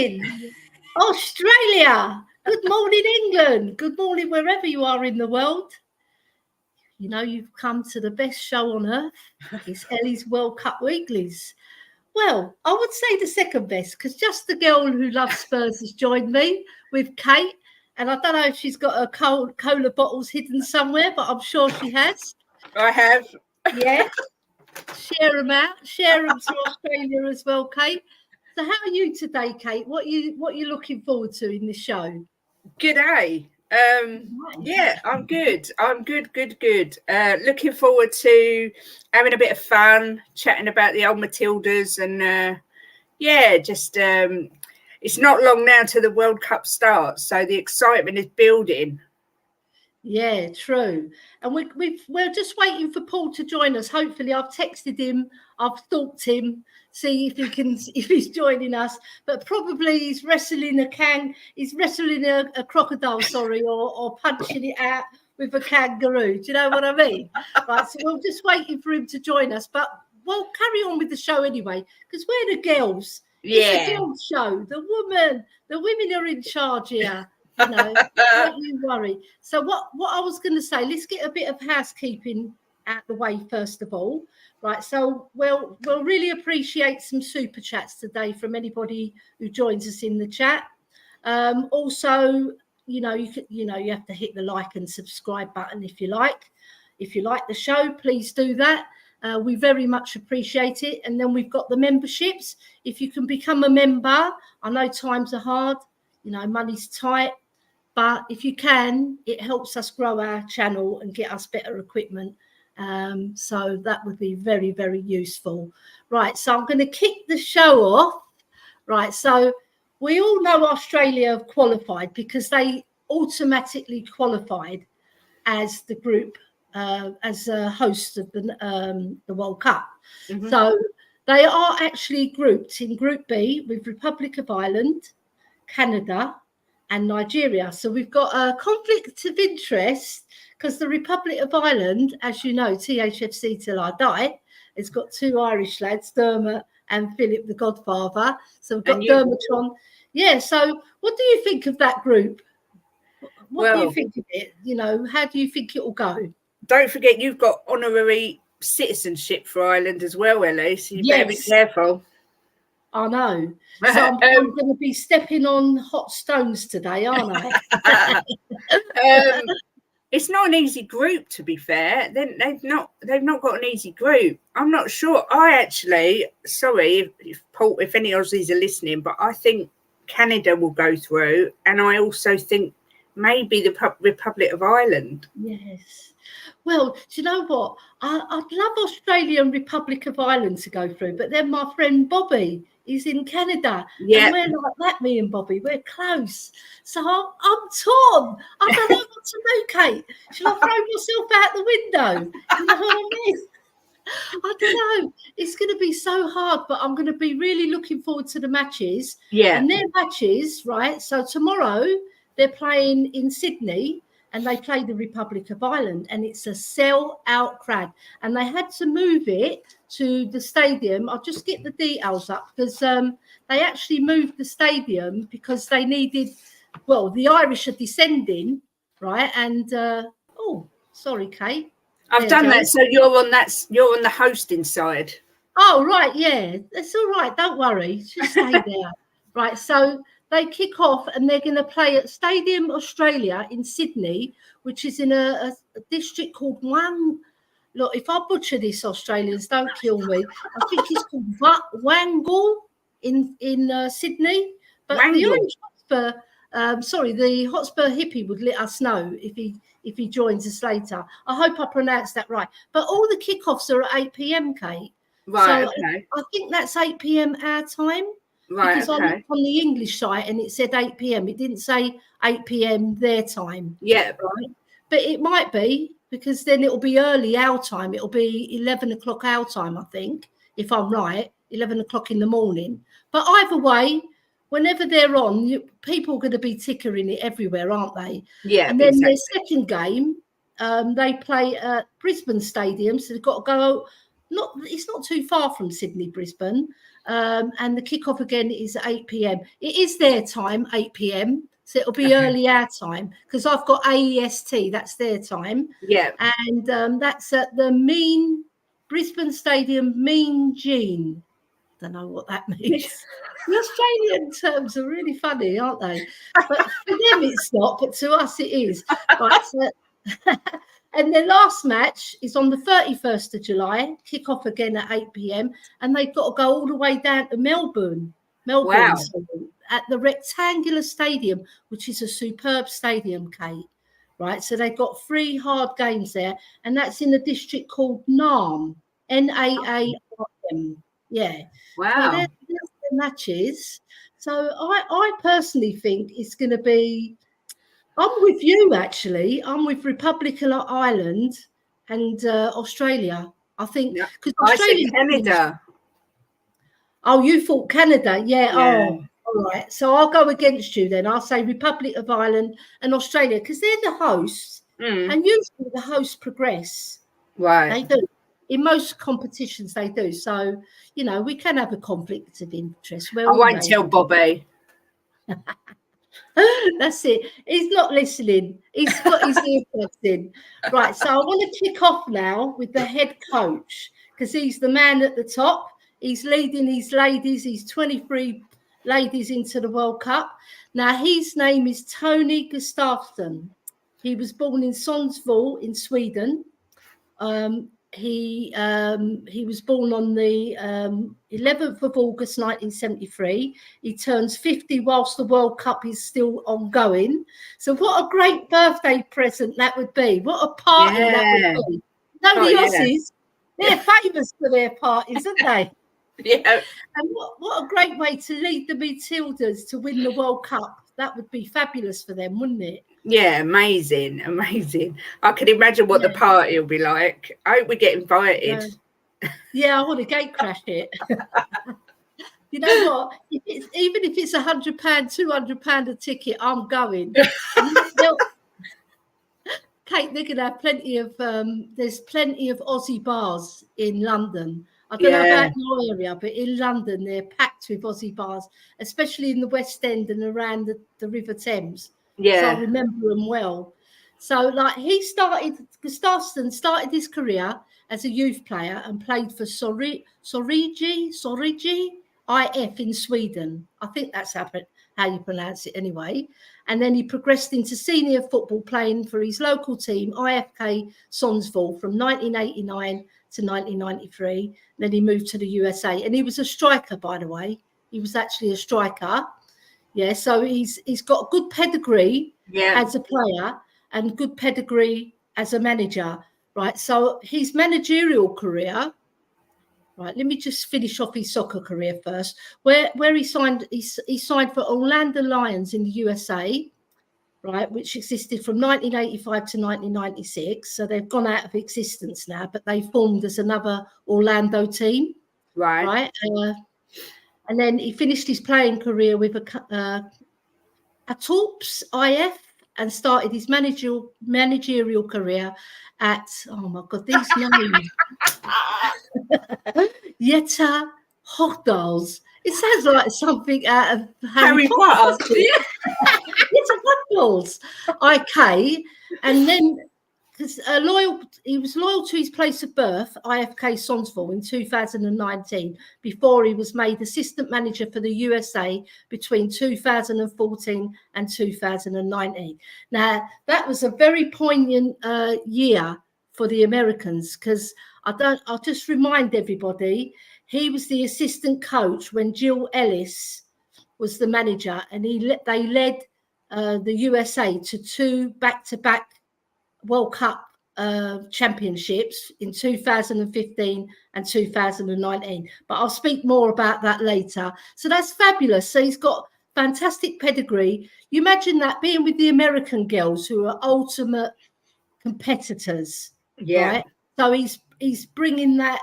morning, Australia. Good morning, England. Good morning, wherever you are in the world. You know, you've come to the best show on earth. It's Elly's World Cup Weeklies. Well, I would say the second best, because just the girl who loves Spurs has joined me with Kate. And I don't know if she's got her cola bottles hidden somewhere, but I'm sure she has. I have. Yeah. Share them out. Share them to Australia as well, Kate. So how are you today, Kate? What are you looking forward to in this show? Good day. Yeah, I'm good. Good. Looking forward to having a bit of fun, chatting about the old Matildas, and it's not long now till the World Cup starts, so the excitement is building. Yeah, true. And we're just waiting for Paul to join us. Hopefully, I've texted him, I've stalked him, see if he's joining us. But probably he's wrestling a crocodile, or punching it out with a kangaroo. Do you know what I mean? Right. So we're just waiting for him to join us. But we'll carry on with the show anyway, because we're the girls. Yeah. It's a girls' show. The women are in charge here. You know, don't you worry. So what I was going to say, let's get a bit of housekeeping out the way first of all, right? So we'll really appreciate some super chats today from anybody who joins us in the chat. Also, you have to hit the like and subscribe button if you like. If you like the show, please do that. We very much appreciate it. And then we've got the memberships. If you can become a member, I know times are hard. You know, money's tight. But if you can, it helps us grow our channel and get us better equipment. So that would be very, very useful. Right, so I'm going to kick the show off. Right, so we all know Australia have qualified because they automatically qualified as the group, as a host of the World Cup. Mm-hmm. So they are actually grouped in Group B with Republic of Ireland, Canada, and Nigeria. So we've got a conflict of interest because the Republic of Ireland, as you know, Thfc till I die, has got two Irish lads, Dermot and Philip the Godfather. So we've got Dermot on. Yeah, so what do you think of that group? What do you think of it? You know, how do you think it will go? Don't forget you've got honorary citizenship for Ireland as well, Elly, so you better be careful. I know. So I'm going to be stepping on hot stones today, aren't I? It's not an easy group, to be fair. They've not got an easy group. I'm not sure. Sorry if any Aussies are listening, but I think Canada will go through, and I also think maybe the Republic of Ireland. Yes. Well, do you know what? I'd love Australia and Republic of Ireland to go through, but then my friend Bobby is in Canada. Yeah. And we're like that, me and Bobby. We're close. So I'm torn. I don't know what to do, Kate. Shall I throw myself out the window? You know what I mean? I don't know. It's going to be so hard, but I'm going to be really looking forward to the matches. Yeah. And their matches, right? So tomorrow they're playing in Sydney. And they play the Republic of Ireland, and it's a sell-out crowd. And they had to move it to the stadium. I'll just get the details up because they actually moved the stadium because they needed. Well, the Irish are descending, right? And sorry, Kate. I've done that. So you're on the hosting side. Oh, right, yeah, it's all right. Don't worry, just stay there, right? So. They kick off and they're going to play at Stadium Australia in Sydney, which is in a district called Look, if I butcher this, Australians, don't kill me. I think it's called Wangul in Sydney. But the Hotspur hippie would let us know if he joins us later. I hope I pronounced that right. But all the kickoffs are at 8 p.m, Kate. Right. So okay. I think that's 8 p.m. our time. Right, because I looked on the English site and it said 8 p.m. It didn't say 8 p.m. their time. Yeah. Right. But it might be because then it'll be early our time. It'll be 11 o'clock our time, I think, if I'm right, 11 o'clock in the morning. But either way, whenever they're on, people are going to be tickering it everywhere, aren't they? Yeah. And then their second game, they play at Brisbane Stadium. So they've got to go it's not too far from Sydney, Brisbane. And the kickoff again is at 8 p.m. It is their time, 8 p.m. So it'll be early our time because I've got AEST, that's their time. Yeah. And that's at the Brisbane Stadium, Mean Gene. Don't know what that means. The Australian terms are really funny, aren't they? But for them it's not, but to us it is. Right, so, and their last match is on the 31st of July, kick off again at 8 p.m. And they've got to go all the way down to Melbourne. Wow. At the Rectangular Stadium, which is a superb stadium, Kate. Right, so they've got 3 hard games there, and that's in a district called Naarm, Naarm. Yeah. Wow. So there's the matches. So I personally think it's going to be. I'm with you actually. I'm with Republic of Ireland and Australia. I think because Australia, Canada. Oh, you thought Canada, yeah. Oh, all right. So I'll go against you then. I'll say Republic of Ireland and Australia because they're the hosts, and usually the hosts progress. Right. They do. In most competitions, they do. So, you know, we can have a conflict of interest. I won't tell Bobby. That's it. He's not listening. He's got his earplugs in. Right. So I want to kick off now with the head coach because he's the man at the top. He's leading his ladies. He's 23 ladies into the World Cup. Now, his name is Tony Gustafsson. He was born in Sundsvall in Sweden. He was born on the 11th of August 1973. He turns 50 whilst the World Cup is still ongoing. So what a great birthday present that would be. What a party that would be. No, the Aussies, they're famous for their parties, aren't they? Yeah. And what a great way to lead the Matildas to win the World Cup. That would be fabulous for them, wouldn't it? Yeah, amazing. I can imagine what the party will be like. I hope we get invited. Yeah, I want to gate crash it. You know what? Even if it's £100, £200 a ticket, I'm going. Kate, they're going to have plenty of. There's plenty of Aussie bars in London. I don't know about your area, but in London they're packed with Aussie bars, especially in the West End and around the River Thames. Yeah. So I remember them well. So like Gustafsson started his career as a youth player and played for Sorigi IF in Sweden. I think that's how you pronounce it anyway. And then he progressed into senior football playing for his local team, IFK Sundsvall, from 1989 to 1993. Then he moved to the USA. And he was a striker, by the way. He was actually a striker. Yeah, so he's got good pedigree as a player and good pedigree as a manager, right? So his managerial career, right? Let me just finish off his soccer career first. Where he signed for Orlando Lions in the USA, right? Which existed from 1985 to 1996. So they've gone out of existence now, but they formed as another Orlando team, right? And then he finished his playing career with a Torps IF and started his managerial career at, oh my God, these names. Jetta Hogdals. It sounds like something out of Harry Potter. Jetta Hogdals. IK. And then because he was loyal to his place of birth, IFK Sundsvall, in 2019, before he was made assistant manager for the USA between 2014 and 2019. Now, that was a very poignant year for the Americans because I'll just remind everybody, he was the assistant coach when Jill Ellis was the manager, and they led the USA to 2 back-to-back World Cup championships in 2015 and 2019. But I'll speak more about that later. So that's fabulous. So he's got fantastic pedigree. You imagine that being with the American girls who are ultimate competitors, right? So he's bringing that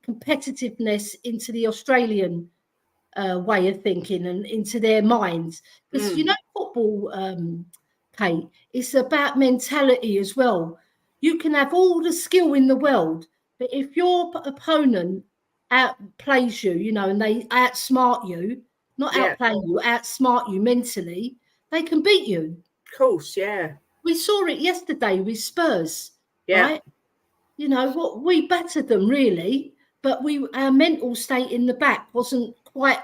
competitiveness into the Australian way of thinking and into their minds. Because, you know, football, Kate, it's about mentality as well. You can have all the skill in the world, But if your opponent outplays you, you know, and they outsmart you, not outplay you, outsmart you mentally, they can beat you. Of course, yeah. We saw it yesterday with Spurs, Yeah. right? You know what, we battered them really, but our mental state in the back wasn't quite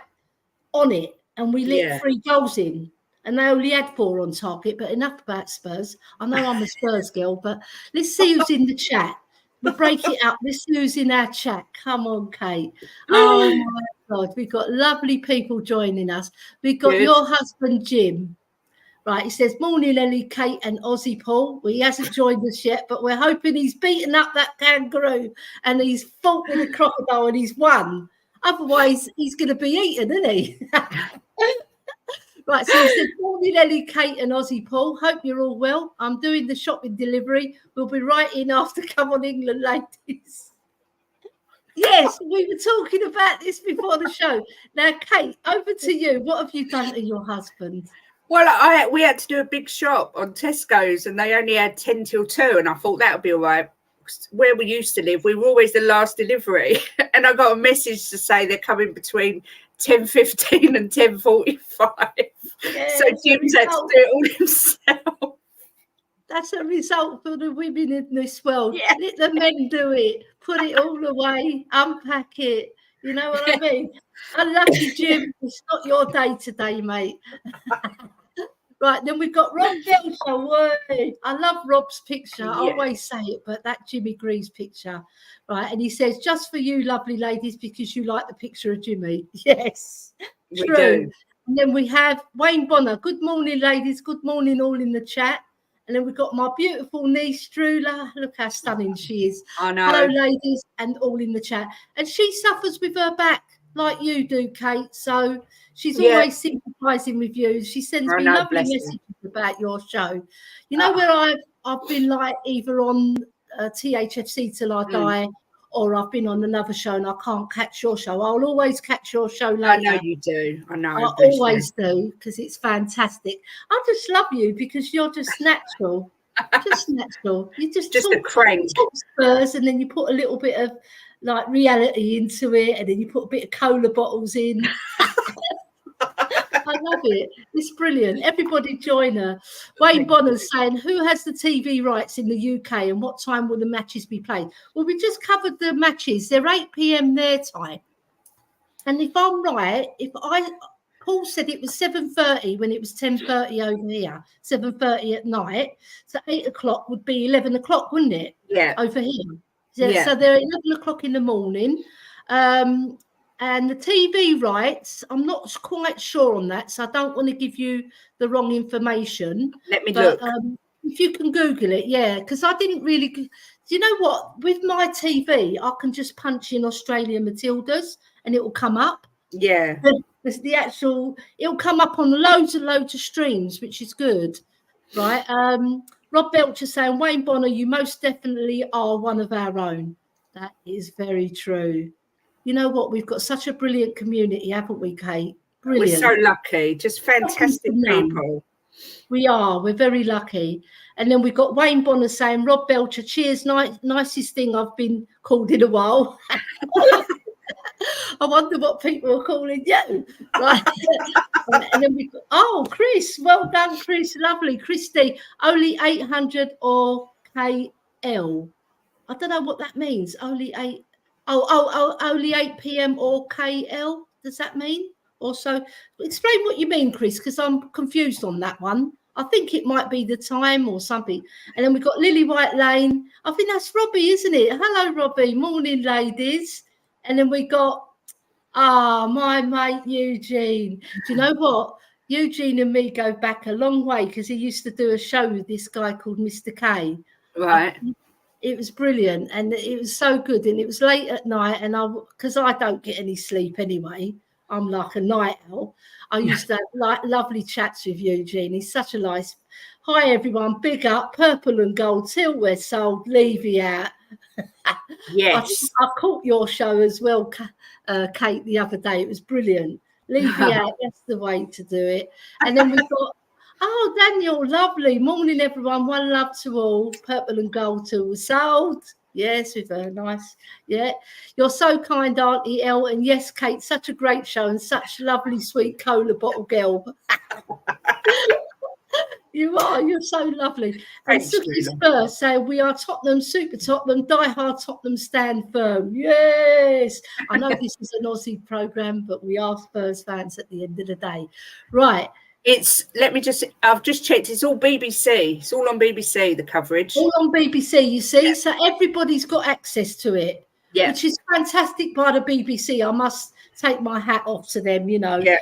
on it, and we let 3 goals in, and they only had 4 on target. But enough about Spurs. I know I'm a Spurs girl, but let's see who's in the chat. We'll break it up. Let's see who's in our chat. Come on, Kate. Oh my God, we've got lovely people joining us. We've got your husband Jim. Right, he says, morning, Elly, Kate and Aussie Paul. Well, he hasn't joined us yet, but we're hoping he's beaten up that kangaroo and he's fought with a crocodile and he's won. Otherwise, he's going to be eaten, isn't he? Right, so he said, morning, Elly, Kate and Aussie Paul. Hope you're all well. I'm doing the shopping delivery. We'll be right in after Come On England, ladies. Yes, we were talking about this before the show. Now, Kate, over to you. What have you done to your husband? Well, we had to do a big shop on Tesco's and they only had 10 till 2 and I thought that would be all right. Where we used to live, we were always the last delivery. And I got a message to say they're coming between 10:15 and 10:45. So Jim's had to do it all himself. That's a result for the women in this world. Yeah. Let the men do it. Put it all away. Unpack it. You know what I mean? Unlucky, Jim. It's not your day today, mate. Right, then we've got Rob Belcher. I love Rob's picture. I always say it, but that Jimmy Greaves picture. Right, and he says, just for you, lovely ladies, because you like the picture of Jimmy. Yes, we true. Do. And then we have Wayne Bonner. Good morning, ladies. Good morning, all in the chat. And then we've got my beautiful niece, Drula. Look how stunning she is. I know. Hello, ladies, and all in the chat. And she suffers with her back like you do, Kate. So she's always sympathising with you. She sends me lovely messages about your show. You know where I've been like either on THFC till I die, or I've been on another show and I can't catch your show. I'll always catch your show later. I know you do. I know. I always do, because it's fantastic. I just love you because you're just natural. Just natural. You just talk, a crank. Talk Spurs, and then you put a little bit of like reality into it, and then you put a bit of cola bottles in. I love it. It's brilliant. Everybody join her. Wayne Bonner's saying, who has the TV rights in the UK and what time will the matches be played? Well, we just covered the matches. They're 8 p.m. their time. And if I'm right, Paul said it was 7:30 when it was 10:30 over here, 7:30 at night. So 8 o'clock would be 11 o'clock, wouldn't it? Yeah. Over here. So they're 11 o'clock in the morning. And the TV rights, I'm not quite sure on that, so I don't want to give you the wrong information. Let me look. If you can Google it, because I didn't really. Do you know what? With my TV, I can just punch in Australia Matildas and it will come up. Yeah. The actual, it'll come up on loads and loads of streams, which is good, right? Rob Belcher saying, Wayne Bonner, you most definitely are one of our own. That is very true. You know what? We've got such a brilliant community, haven't we, Kate? Brilliant. We're so lucky. Just fantastic people. We are. We're very lucky. And then we've got Wayne Bonner saying, Rob Belcher, cheers. Nicest thing I've been called in a while. I wonder what people are calling you. Right. And then we've got, Chris. Well done, Chris. Lovely. Christy, only 800 or KL. I don't know what that means. Only 8. Only 8 p.m. or KL. Does that mean? Also, explain what you mean, Chris, because I'm confused on that one. I think it might be the time or something. And then we've got Lily White Lane. I think that's Robbie, isn't it? Hello, Robbie. Morning, ladies. And then we got, my mate Eugene. Do you know what? Eugene and me go back a long way because he used to do a show with this guy called Mr. K. Right. It was brilliant and it was so good. And it was late at night, and because I don't get any sleep anyway, I'm like a night owl. I used to have lovely chats with Eugene. He's such a nice. Hi everyone, big up, purple and gold till we're sold. Levy out. Yes, I caught your show as well, Kate, the other day. It was brilliant. Levy out. That's the way to do it. And then we've got. Daniel, lovely. Morning, everyone. One love to all. Purple and gold till we're sold. Yes, with her. Nice. Yeah. You're so kind, Auntie El. And yes, Kate, such a great show and such lovely, sweet cola bottle girl. You are. You're so lovely. And Thanks, Suki Luna. Spurs say, we are Tottenham, super Tottenham, die hard Tottenham, stand firm. Yes. I know this is an Aussie programme, but we are Spurs fans at the end of the day. Right. I've just checked, it's all BBC. It's all on BBC, the coverage. All on BBC, you see. Yeah. So everybody's got access to it, which is fantastic by the BBC. I must take my hat off to them, you know. Yeah.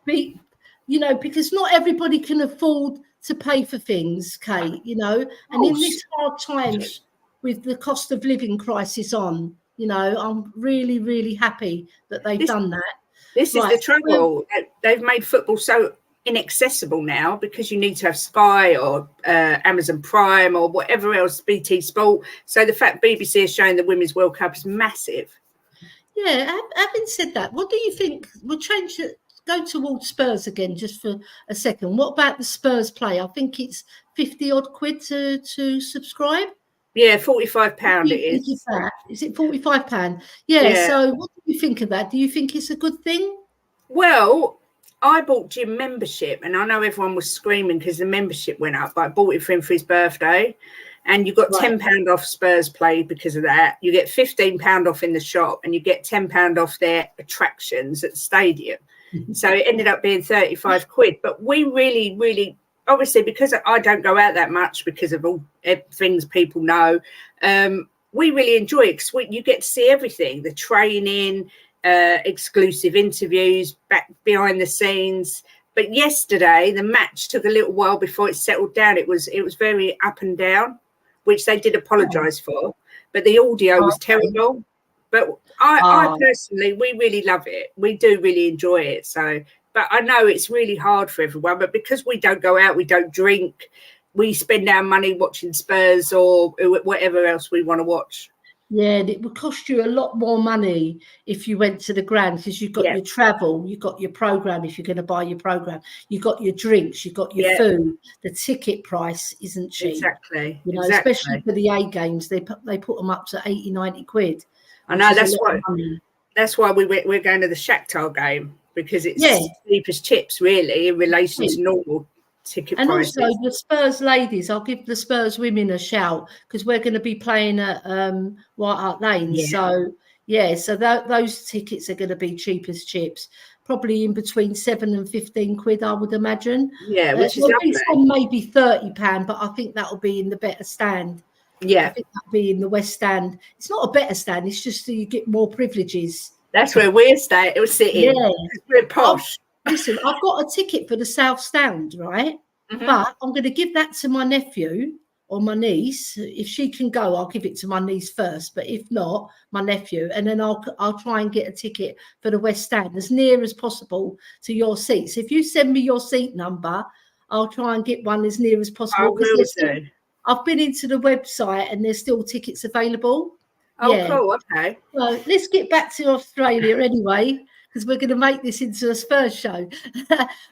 Because not everybody can afford to pay for things, Kate, you know. And in this hard times with the cost of living crisis on, you know, I'm really, really happy that they've done that. This is the trouble. They've made football so inaccessible now because you need to have Sky or Amazon Prime or whatever else, BT Sport. So the fact BBC is showing the Women's World Cup is massive. Yeah, having said that, what do you think? We'll change it, go towards Spurs again just for a second. What about the Spurs play? I think it's 50 odd quid to subscribe. Yeah, £45 it is. Is it £45? Yeah, so what do you think of that? Do you think it's a good thing? Well, I bought gym membership, and I know everyone was screaming because the membership went up, but I bought it for him for his birthday. And you got £10 off Spurs play because of that. You get £15 off in the shop, and you get £10 off their attractions at the stadium. So it ended up being 35 quid. But we really, really, obviously, because I don't go out that much because of all things people know, we really enjoy it because you get to see everything, the training, exclusive interviews, back behind the scenes. But yesterday, the match took a little while before it settled down. It was very up and down, which they did apologise for. But the audio was terrible. But I personally, we really love it. We do really enjoy it. So, but I know it's really hard for everyone. But because we don't go out, we don't drink, we spend our money watching Spurs or whatever else we want to watch. Yeah, and it would cost you a lot more money if you went to the ground because you've got your travel, you've got your programme if you're going to buy your programme, you've got your drinks, you've got your food. The ticket price isn't cheap. Exactly. You know, especially for the A games, they put them up to 80, 90 quid. I know, that's why we're going to the Shakhtar game because it's cheap as chips, really, in relation to normal ticket prices. Also the Spurs ladies, I'll give the Spurs women a shout because we're going to be playing at White Hart Lane. So those tickets are going to be cheap as chips, probably in between 7 and 15 quid, I would imagine. Yeah, which is lovely. Some maybe £30, but I think that'll be in the better stand. Yeah, I think that'll be in the West Stand. It's not a better stand; it's just so you get more privileges. That's where we're staying. It was sitting. Yeah, we're posh. Listen, I've got a ticket for the South Stand, right? Mm-hmm. But I'm going to give that to my nephew or my niece. If she can go, I'll give it to my niece first. But if not, my nephew. And then I'll try and get a ticket for the West Stand as near as possible to your seats. If you send me your seat number, I'll try and get one as near as possible. I've been into the website and there's still tickets available. Oh, cool. Okay. So let's get back to Australia anyway, because we're going to make this into a Spurs show.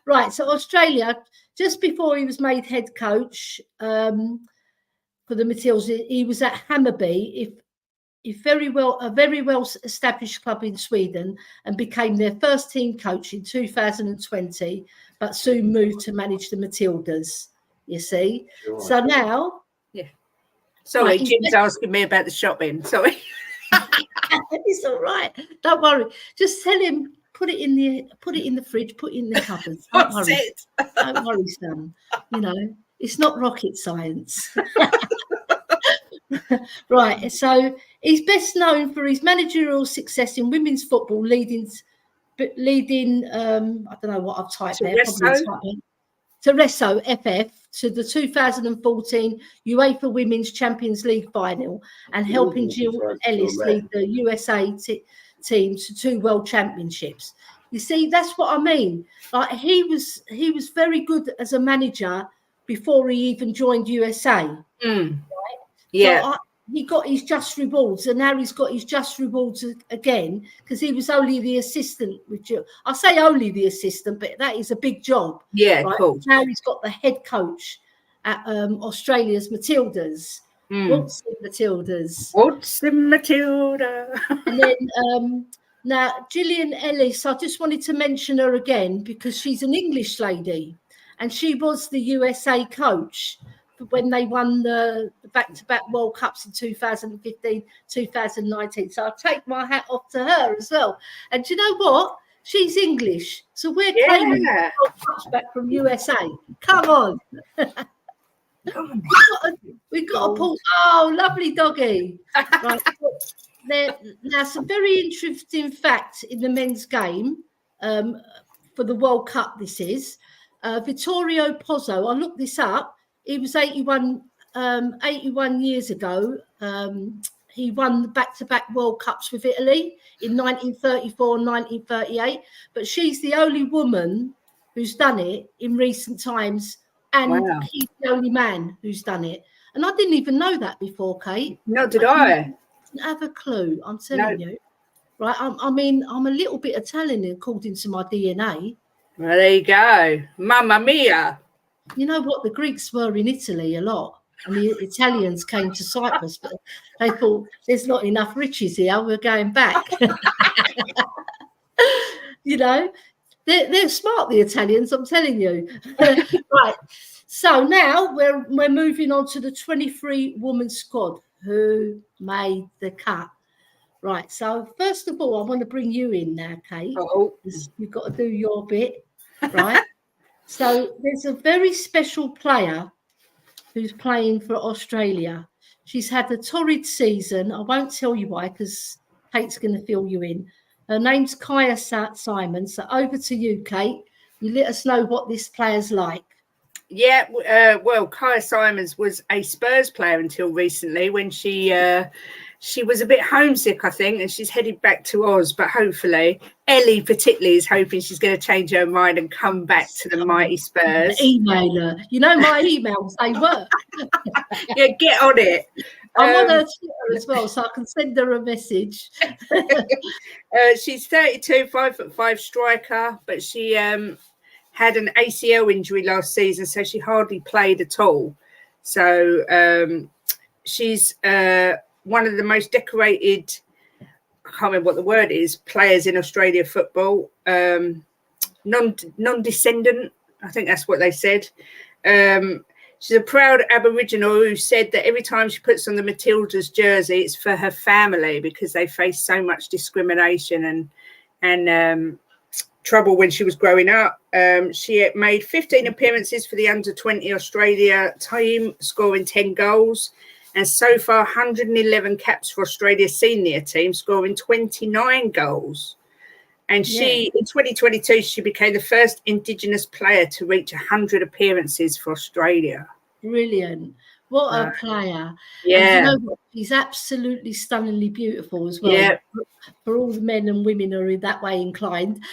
Right. So Australia, just before he was made head coach for the Matildas, he was at Hammarby, a very well established club in Sweden, and became their first team coach in 2020, but soon moved to manage the Matildas. You see, so now. Sorry, Jim's asking me about the shopping. Sorry. It's all right. Don't worry. Just tell him, put it in the fridge, put it in the cupboard. Don't worry. Don't worry, son. You know, it's not rocket science. Right. So he's best known for his managerial success in women's football, leading I don't know what I've typed there. Tereso FF to the 2014 UEFA Women's Champions League final and helping Jill Ellis lead the USA team to 2 World Championships. You see, that's what I mean. Like he was very good as a manager before he even joined USA. Right? Yeah. So he got his just rewards, and now he's got his just rewards again because he was only the assistant with Jill. I say only the assistant, but that is a big job. Yeah, right? cool. Now he's got the head coach at Australia's Matildas. Waltzing Matildas. Waltzing Matilda. And then now Gillian Ellis, I just wanted to mention her again because she's an English lady and she was the USA coach when they won the back-to-back World Cups in 2015, 2019. So I take my hat off to her as well. And do you know what? She's English. So we're claiming the World Cups back from USA. Come on. We've got to pull. Oh, lovely doggy. Right. Now, some very interesting facts in the men's game for the World Cup. This is Vittorio Pozzo. I looked this up. He was 81 years ago. He won the back-to-back World Cups with Italy in 1934 and 1938. But she's the only woman who's done it in recent times. And he's the only man who's done it. And I didn't even know that before, Kate. No, did I? Didn't have a clue, I'm telling you. Right, I'm a little bit Italian according to my DNA. Well, there you go. Mamma mia. You know what? The Greeks were in Italy a lot. And the Italians came to Cyprus, but they thought, there's not enough riches here, we're going back. You know? They're smart, the Italians, I'm telling you. Right. So now we're moving on to the 23-woman squad who made the cut. Right. So first of all, I want to bring you in now, Kate. You've got to do your bit, right? So there's a very special player who's playing for Australia. She's had a torrid season. I won't tell you why because Kate's going to fill you in. Her name's Kaya Simon. So over to you, Kate. You let us know what this player's like. Yeah, well, Kaya Simons was a Spurs player until recently when she was a bit homesick, I think, and she's headed back to Oz. But hopefully, Elly particularly is hoping she's going to change her mind and come back to the mighty Spurs. Email her. You know my emails, they work. Yeah, get on it. I'm on her Twitter as well, so I can send her a message. She's 32, 5'5" striker, but she had an ACL injury last season, so she hardly played at all. So she's one of the most decorated, I can't remember what the word is, players in Australia football. Non-descendant, I think that's what they said. She's a proud Aboriginal who said that every time she puts on the Matildas jersey, it's for her family because they face so much discrimination and trouble when she was growing up. She made 15 appearances for the under-20 Australia team, scoring 10 goals. And so far, 111 caps for Australia's senior team, scoring 29 goals. And she, in 2022, she became the first Indigenous player to reach 100 appearances for Australia. Brilliant. What a player. Yeah. And you know what? She's absolutely stunningly beautiful as well. Yeah. For all the men and women who are that way inclined.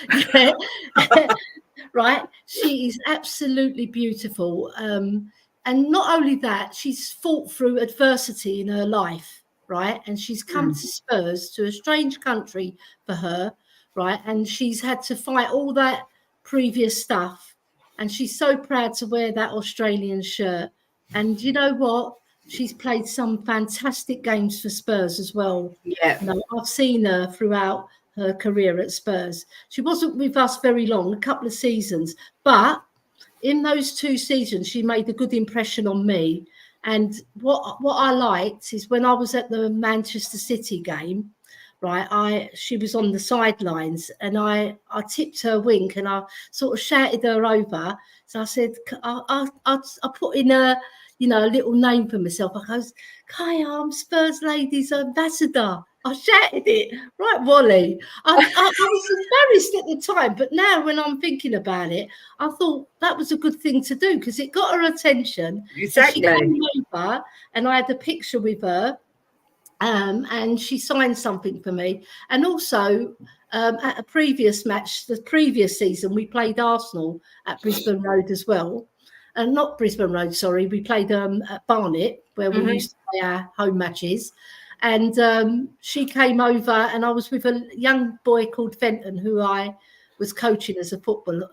Right? She is absolutely beautiful. And not only that, she's fought through adversity in her life, right? And she's come to Spurs, to a strange country for her, right? And she's had to fight all that previous stuff. And she's so proud to wear that Australian shirt. And you know what? She's played some fantastic games for Spurs as well. Yeah. You know, I've seen her throughout her career at Spurs. She wasn't with us very long, a couple of seasons. But in those 2 seasons, she made a good impression on me. And what I liked is when I was at the Manchester City game, right, she was on the sidelines and I tipped her wink and I sort of shouted her over. So I said, I put in a little name for myself. I goes, Kaya, I'm Spurs Ladies Ambassador. I shouted it. Right, Wally. I was embarrassed at the time, but now when I'm thinking about it, I thought that was a good thing to do because it got her attention. Exactly. And she came over and I had a picture with her. And she signed something for me. And also at a previous match, the previous season, we played Arsenal at Brisbane Road as well. And not Brisbane Road, sorry. We played at Barnet, where we used to play our home matches. And she came over and I was with a young boy called Fenton, who I was coaching as a footballer,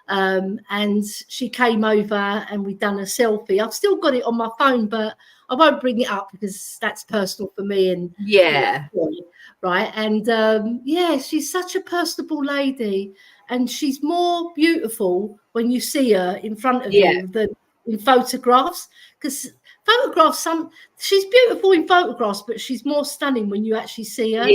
and she came over and we'd done a selfie. I've still got it on my phone, but I won't bring it up because that's personal for me. And right. And she's such a personable lady, and she's more beautiful when you see her in front of you than in photographs, because photographs, she's beautiful in photographs, but she's more stunning when you actually see her.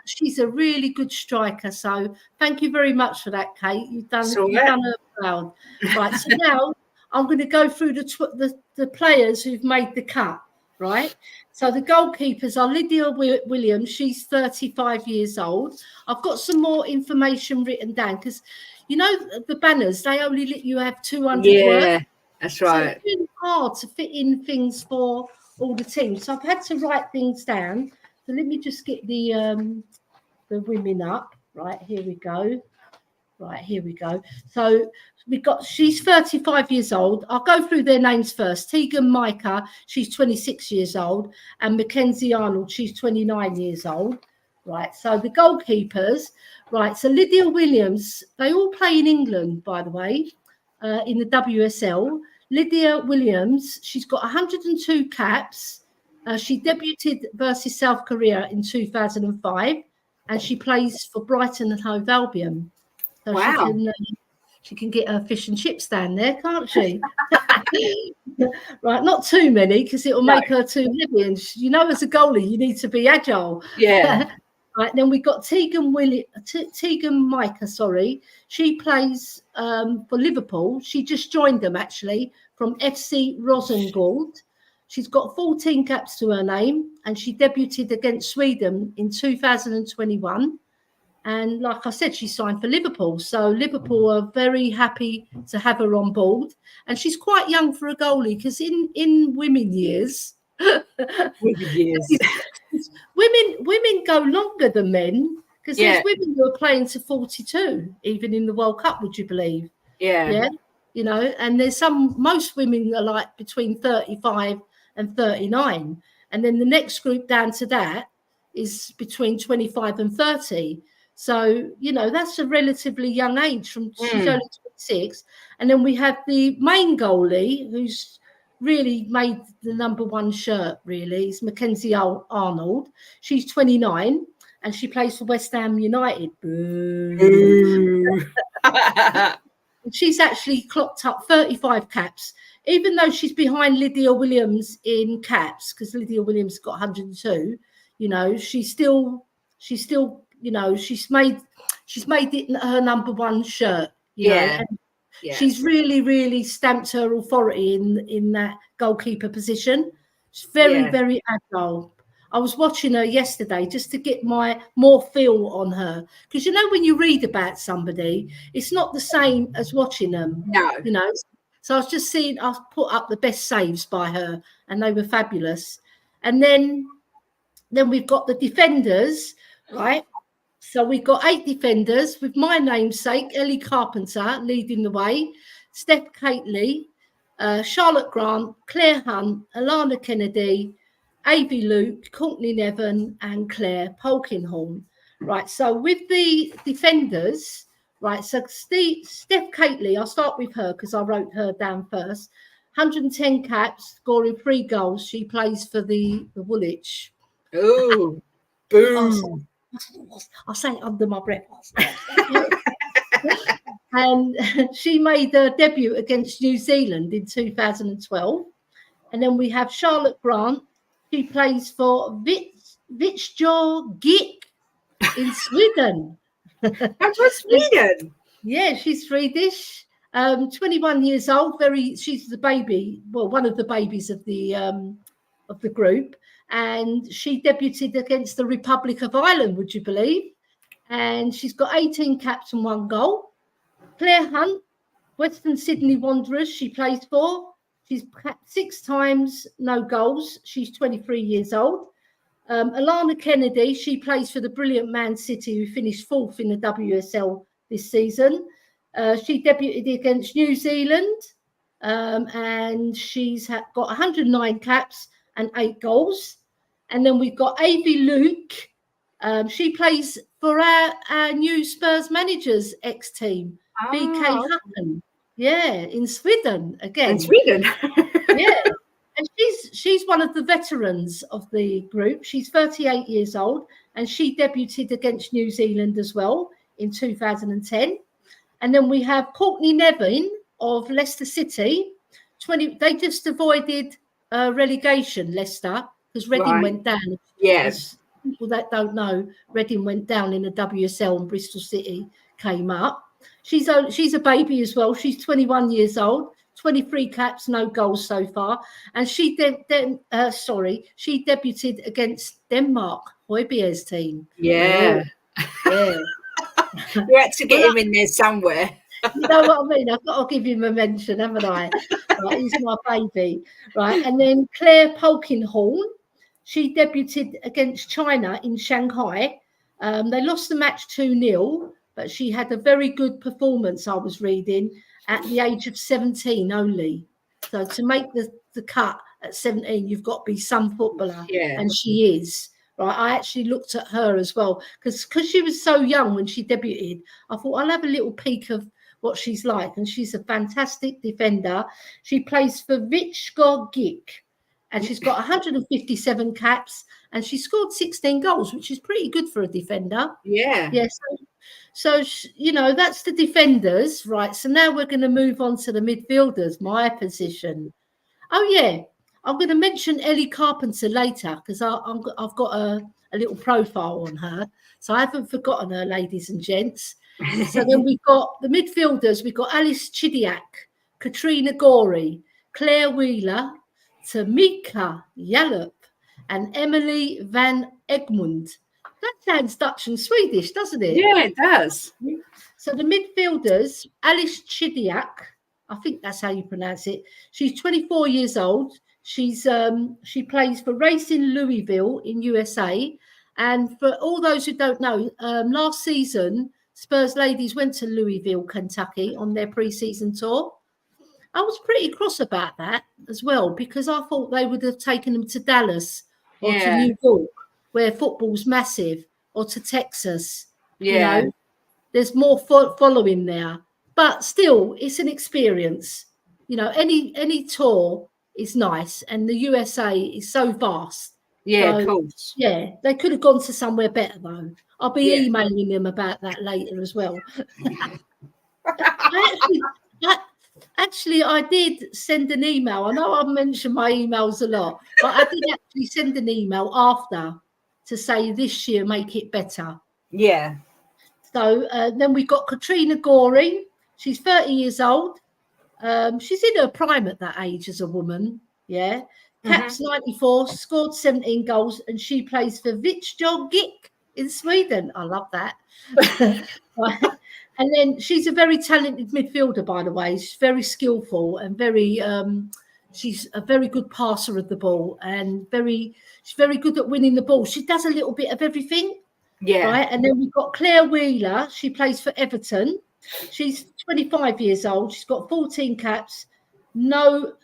She's a really good striker. So thank you very much for that, Kate. You've done her proud. Right, so now I'm going to go through the players who've made the cut. Right, so the goalkeepers are Lydia Williams. She's 35 years old. I've got some more information written down because, you know, the banners, they only let you have 200 words. That's right. So it's really hard to fit in things for all the teams. So I've had to write things down. So let me just get the women up. Right, here we go. Right, here we go. So she's 35 years old. I'll go through their names first. Tegan Micah, she's 26 years old. And Mackenzie Arnold, she's 29 years old. Right, so the goalkeepers. Right, so Lydia Williams, they all play in England, by the way, in the WSL. Lydia Williams, she's got 102 caps. She debuted versus South Korea in 2005, and she plays for Brighton and Hove Albion. So she can get her fish and chips down there, can't she? Right, not too many because it will make her too heavy. And you know, as a goalie, you need to be agile. Yeah. Right, then we've got Tegan Micah, sorry. She plays for Liverpool. She just joined them, actually, from FC Rosengård. She's got 14 caps to her name, and she debuted against Sweden in 2021. And like I said, she signed for Liverpool. So Liverpool are very happy to have her on board. And she's quite young for a goalie because in women years, women go longer than men, because there's women who are playing to 42, even in the World Cup, would you believe? Yeah. You know, and there's most women are like between 35 and 39. And then the next group down to that is between 25 and 30. So, you know, that's a relatively young age. She's only 26. And then we have the main goalie, who's really made the number one shirt, really. It's Mackenzie Arnold. She's 29 and she plays for West Ham United. She's actually clocked up 35 caps, even though she's behind Lydia Williams in caps, because Lydia Williams got 102. You know, she's still, you know, she's made it her number one shirt. You know, and she's really, really stamped her authority in that goalkeeper position. She's very, very agile. I was watching her yesterday just to get more feel on her, because you know, when you read about somebody, it's not the same as watching them. No, you know. So I was just seeing. I put up the best saves by her, and they were fabulous. And then we've got the defenders, right? So we've got 8 defenders with my namesake, Elly Carpenter, leading the way, Steph Cately, Charlotte Grant, Claire Hunt, Alana Kennedy, Avi Luke, Courtney Nevin, and Claire Polkinghorne. Right, so with the defenders, right, so Steph Cately, I'll start with her because I wrote her down first. 110 caps, scoring 3 goals. She plays for the Woolwich. Oh, boom. I'll say it under my breath. And she made her debut against New Zealand in 2012. And then we have Charlotte Grant. She plays for Vitsjö GIK in Sweden. That's for Sweden. Yeah, she's Swedish. 21 years old. She's the baby. Well, one of the babies of the group. And she debuted against the Republic of Ireland, would you believe? And she's got 18 caps and 1 goal. Claire Hunt, Western Sydney Wanderers, she plays for. She's capped 6 times, no goals. She's 23 years old. Alana Kennedy, she plays for the brilliant Man City, who finished 4th in the WSL this season. She debuted against New Zealand, and she's got 109 caps and 8 goals. And then we've got Avi Luke. She plays for our new Spurs manager's ex-team, BK Häcken. Yeah, in Sweden again. In Sweden? Yeah. And she's one of the veterans of the group. She's 38 years old, and she debuted against New Zealand as well in 2010. And then we have Courtney Nevin of Leicester City. They just avoided relegation, Leicester, because Reading went down. Yes. People that don't know, Reading went down in the WSL and Bristol City came up. She's a baby as well. She's 21 years old, 23 caps, no goals so far. And she debuted against Denmark, Højbjerg's team. Yeah. Yeah. You had to get him in there somewhere. You know what I mean? I've got to give him a mention, haven't I? Right, he's my baby. Right. And then Claire Polkinghorn, she debuted against China in Shanghai. They lost the match 2-0, but she had a very good performance, I was reading, at the age of 17 only. So to make the cut at 17, you've got to be some footballer. Yeah. And she is. Right, I actually looked at her as well because she was so young when she debuted. I thought I'll have a little peek of what she's like, and she's a fantastic defender. She plays for Vitsgårdgik, and she's got 157 caps, and she scored 16 goals, which is pretty good for a defender. Yeah. Yes. So you know, that's the defenders, right? So now we're going to move on to the midfielders, my position. Oh yeah. I'm going to mention Elly Carpenter later because I've got a little profile on her. So I haven't forgotten her, ladies and gents. So then we've got the midfielders. We've got Alice Chidiak, Katrina Gorey, Claire Wheeler, Tamika Jallup, and Emily van Egmond. That sounds Dutch and Swedish, doesn't it? Yeah, it does. So the midfielders, Alice Chidiak, I think that's how you pronounce it. She's 24 years old. She plays for Racing Louisville in USA. And for all those who don't know, last season, Spurs ladies went to Louisville, Kentucky on their pre-season tour. I was pretty cross about that as well because I thought they would have taken them to Dallas or to New York, where football's massive, or to Texas. Yeah. You know, there's more following there. But still, it's an experience. You know, any tour is nice, and the USA is so vast. Yeah, so, of course. Yeah, they could have gone to somewhere better though. I'll be emailing them about that later as well. Actually, I did send an email. I know I've mentioned my emails a lot, but I did actually send an email after to say this year make it better. Yeah. So then we got Katrina Gorey. She's 30 years old. She's in her prime at that age as a woman. Yeah. Caps 94, scored 17 goals, and she plays for Vitsgårdgik in Sweden. I love that. And then she's a very talented midfielder, by the way. She's very skillful and she's a very good passer of the ball and she's very good at winning the ball. She does a little bit of everything. Yeah. Right. And then we've got Claire Wheeler. She plays for Everton. She's 25 years old. She's got 14 caps, no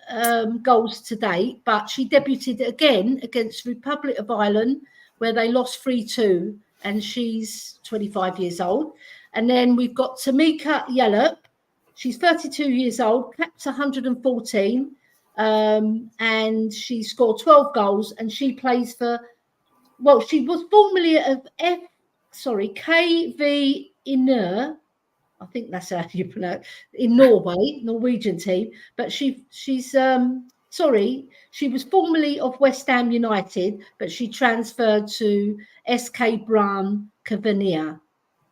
goals to date, but she debuted again against Republic of Ireland, where they lost 3-2, and she's 25 years old. And then we've got Tamika Jallup. She's 32 years old, caps 114, and she scored 12 goals, and she plays for, well, she was formerly of KV Inner, I think that's how you pronounce it, in Norway, Norwegian team. But she was formerly of West Ham United, but she transferred to SK Brann Kavenia.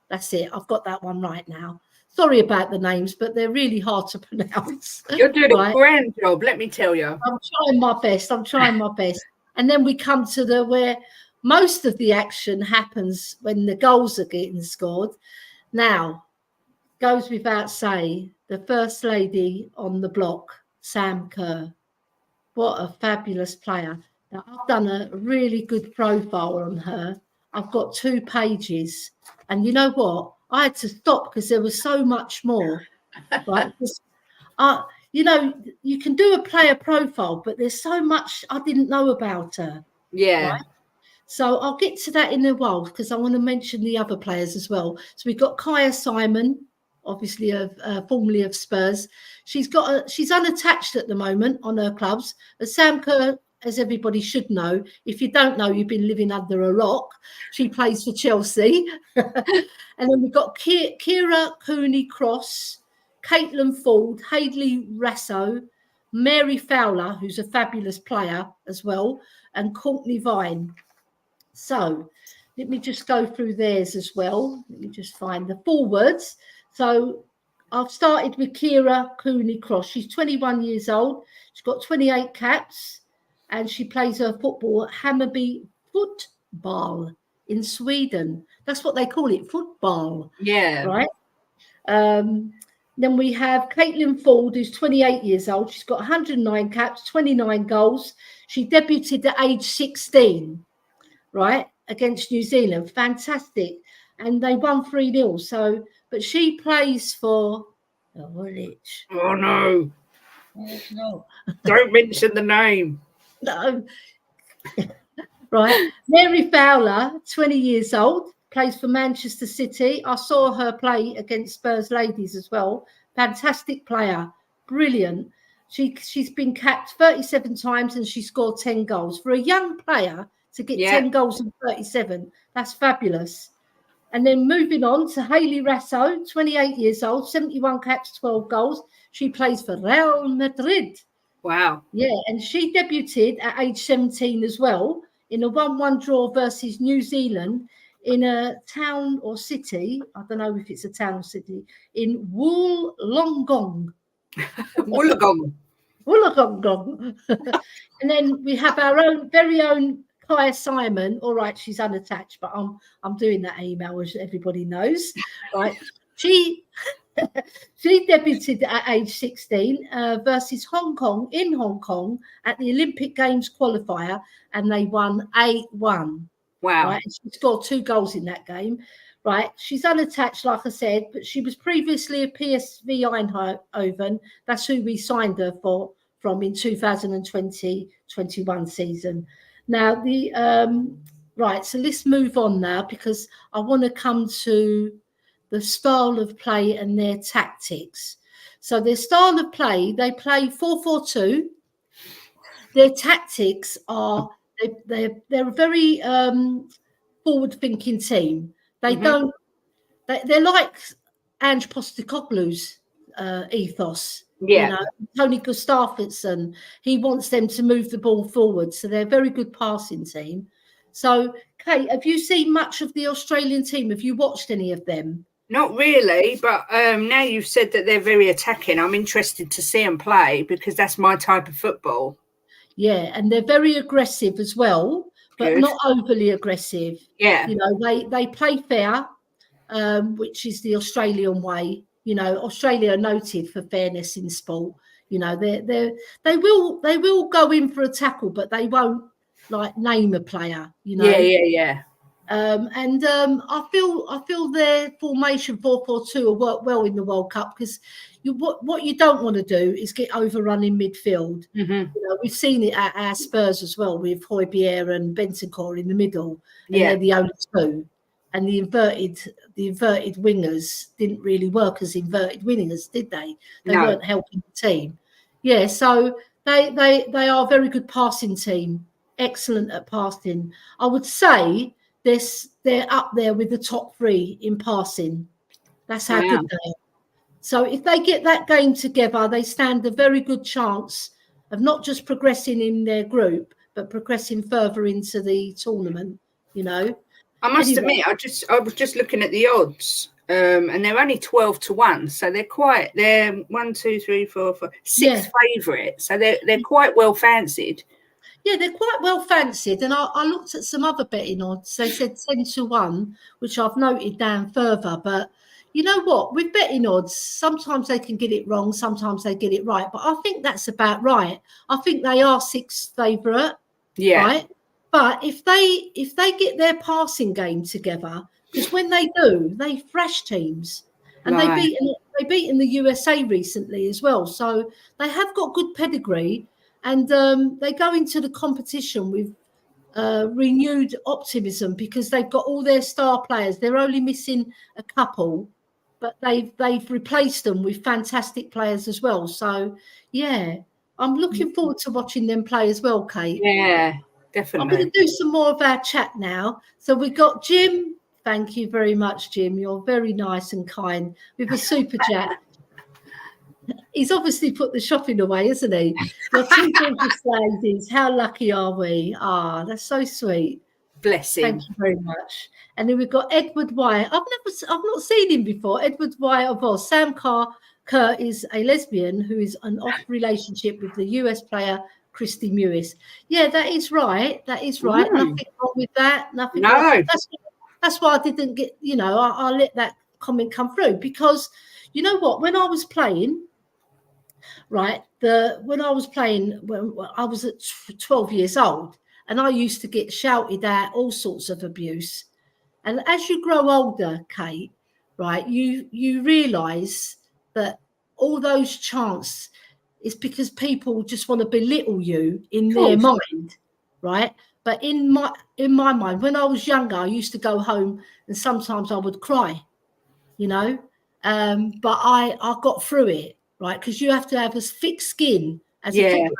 That's it. I've got that one right now. Sorry about the names, but they're really hard to pronounce. You're doing a grand job, let me tell you. I'm trying my best. And then we come to where most of the action happens when the goals are getting scored. Now, goes without saying, the first lady on the block, Sam Kerr. What a fabulous player. Now, I've done a really good profile on her. I've got 2 pages. And you know what? I had to stop because there was so much more. Right? You know, you can do a player profile, but there's so much I didn't know about her. Yeah. Right? So I'll get to that in a while because I want to mention the other players as well. So we've got Kaya Simon, obviously formerly of Spurs. She's unattached at the moment on her clubs. As Sam Kerr, as everybody should know, if you don't know, you've been living under a rock. She plays for Chelsea. And then we've got Kira Cooney-Cross, Caitlin Ford, Hayley Rasso, Mary Fowler, who's a fabulous player as well, and Courtney Vine. So let me just go through theirs as well. Let me just find the forwards. So I've started with Kira Cooney-Cross. She's 21 years old. She's got 28 caps and she plays her football at Hammarby Football in Sweden. That's what they call it, football. Yeah. Right? Then we have Caitlin Ford, who's 28 years old. She's got 109 caps, 29 goals. She debuted at age 16. Right, against New Zealand. Fantastic. And they won 3-0. So, but she plays for Woolwich. Oh, no. No. Don't mention the name. No. Right. Mary Fowler, 20 years old, plays for Manchester City. I saw her play against Spurs ladies as well. Fantastic player. Brilliant. She's been capped 37 times and she scored 10 goals. For a young player, to get 10 goals in 37. That's fabulous. And then moving on to Hayley Rasso, 28 years old, 71 caps, 12 goals. She plays for Real Madrid. Wow. Yeah, and she debuted at age 17 as well in a 1-1 draw versus New Zealand in a town or city, I don't know if it's a town or city, in Wollongong. Wollongong. Wollongong. And then we have our very own Kaya Simon. All right, she's unattached, but I'm doing that email, as everybody knows. Right, she debuted at age 16 versus Hong Kong at the Olympic Games qualifier, and they won 8-1. Wow! Right, and she scored 2 goals in that game. Right, she's unattached, like I said, but she was previously a PSV Eindhoven. That's who we signed her from in 2020-21 season. Now, right, so let's move on now because I want to come to the style of play and their tactics. So their style of play, they play 4-4-2. Their tactics are, they're a very forward-thinking team. They're like Ange Postecoglou's ethos. Yeah. You know, Tony Gustafsson, he wants them to move the ball forward. So they're a very good passing team. So, Kate, have you seen much of the Australian team? Have you watched any of them? Not really, but now you've said that they're very attacking, I'm interested to see them play because that's my type of football. Yeah, and they're very aggressive as well, but not overly aggressive. Yeah. You know, they play fair, which is the Australian way. You know, Australia are noted for fairness in sport. You know, they will go in for a tackle, but they won't like name a player. You know. Yeah. I feel their formation 4-4-2 will work well in the World Cup because what you don't want to do is get overrun in midfield. Mm-hmm. You know, we've seen it at our Spurs as well with Højbjerg and Bentancur in the middle, and they're the only two. And the inverted wingers didn't really work as inverted wingers, did they? They weren't helping the team. Yeah, so they are a very good passing team, excellent at passing. I would say they're up there with the top 3 in passing. That's how good they are. So if they get that game together, they stand a very good chance of not just progressing in their group, but progressing further into the tournament, you know. I must admit, I was just looking at the odds, and they're only 12-1, so they're 1, 2, 3, 4, 5, 6 favourites, so they're quite well fancied. Yeah, they're quite well fancied, and I looked at some other betting odds. They said 10-1, which I've noted down further. But you know what? With betting odds, sometimes they can get it wrong, sometimes they get it right. But I think that's about right. I think they are 6th favourite, right? But if they get their passing game together, because when they do, they thrash teams, and they beaten the USA recently as well. So they have got good pedigree, and they go into the competition with renewed optimism because they've got all their star players. They're only missing a couple, but they've replaced them with fantastic players as well. So yeah, I'm looking forward to watching them play as well, Kate. Yeah, I'm definitely. going to do some more of our chat now. So we've got Jim. Thank you very much, Jim. You're very nice and kind with a super chat. He's obviously put the shopping away, isn't he? Your two gorgeous ladies. How lucky are we? Ah, that's so sweet. Bless him. Thank you very much. And then we've got Edward Wyatt. I've not seen him before. Edward Wyatt of Oz. Sam Kerr is a lesbian who is an off relationship with the US player Christy Mewis. Yeah, that is right. That is right. Nothing wrong with that. Nothing. No. Wrong. That's why I didn't get. I let that comment come through because you know what? When I was playing. Right, when I was at 12 years old, and I used to get shouted at, all sorts of abuse. And as you grow older, Kate, right, you realise that all those chants is because people just want to belittle you in their mind, right? But in my mind, when I was younger, I used to go home and sometimes I would cry, but I got through it. Right, because you have to have a thick skin as a footballer.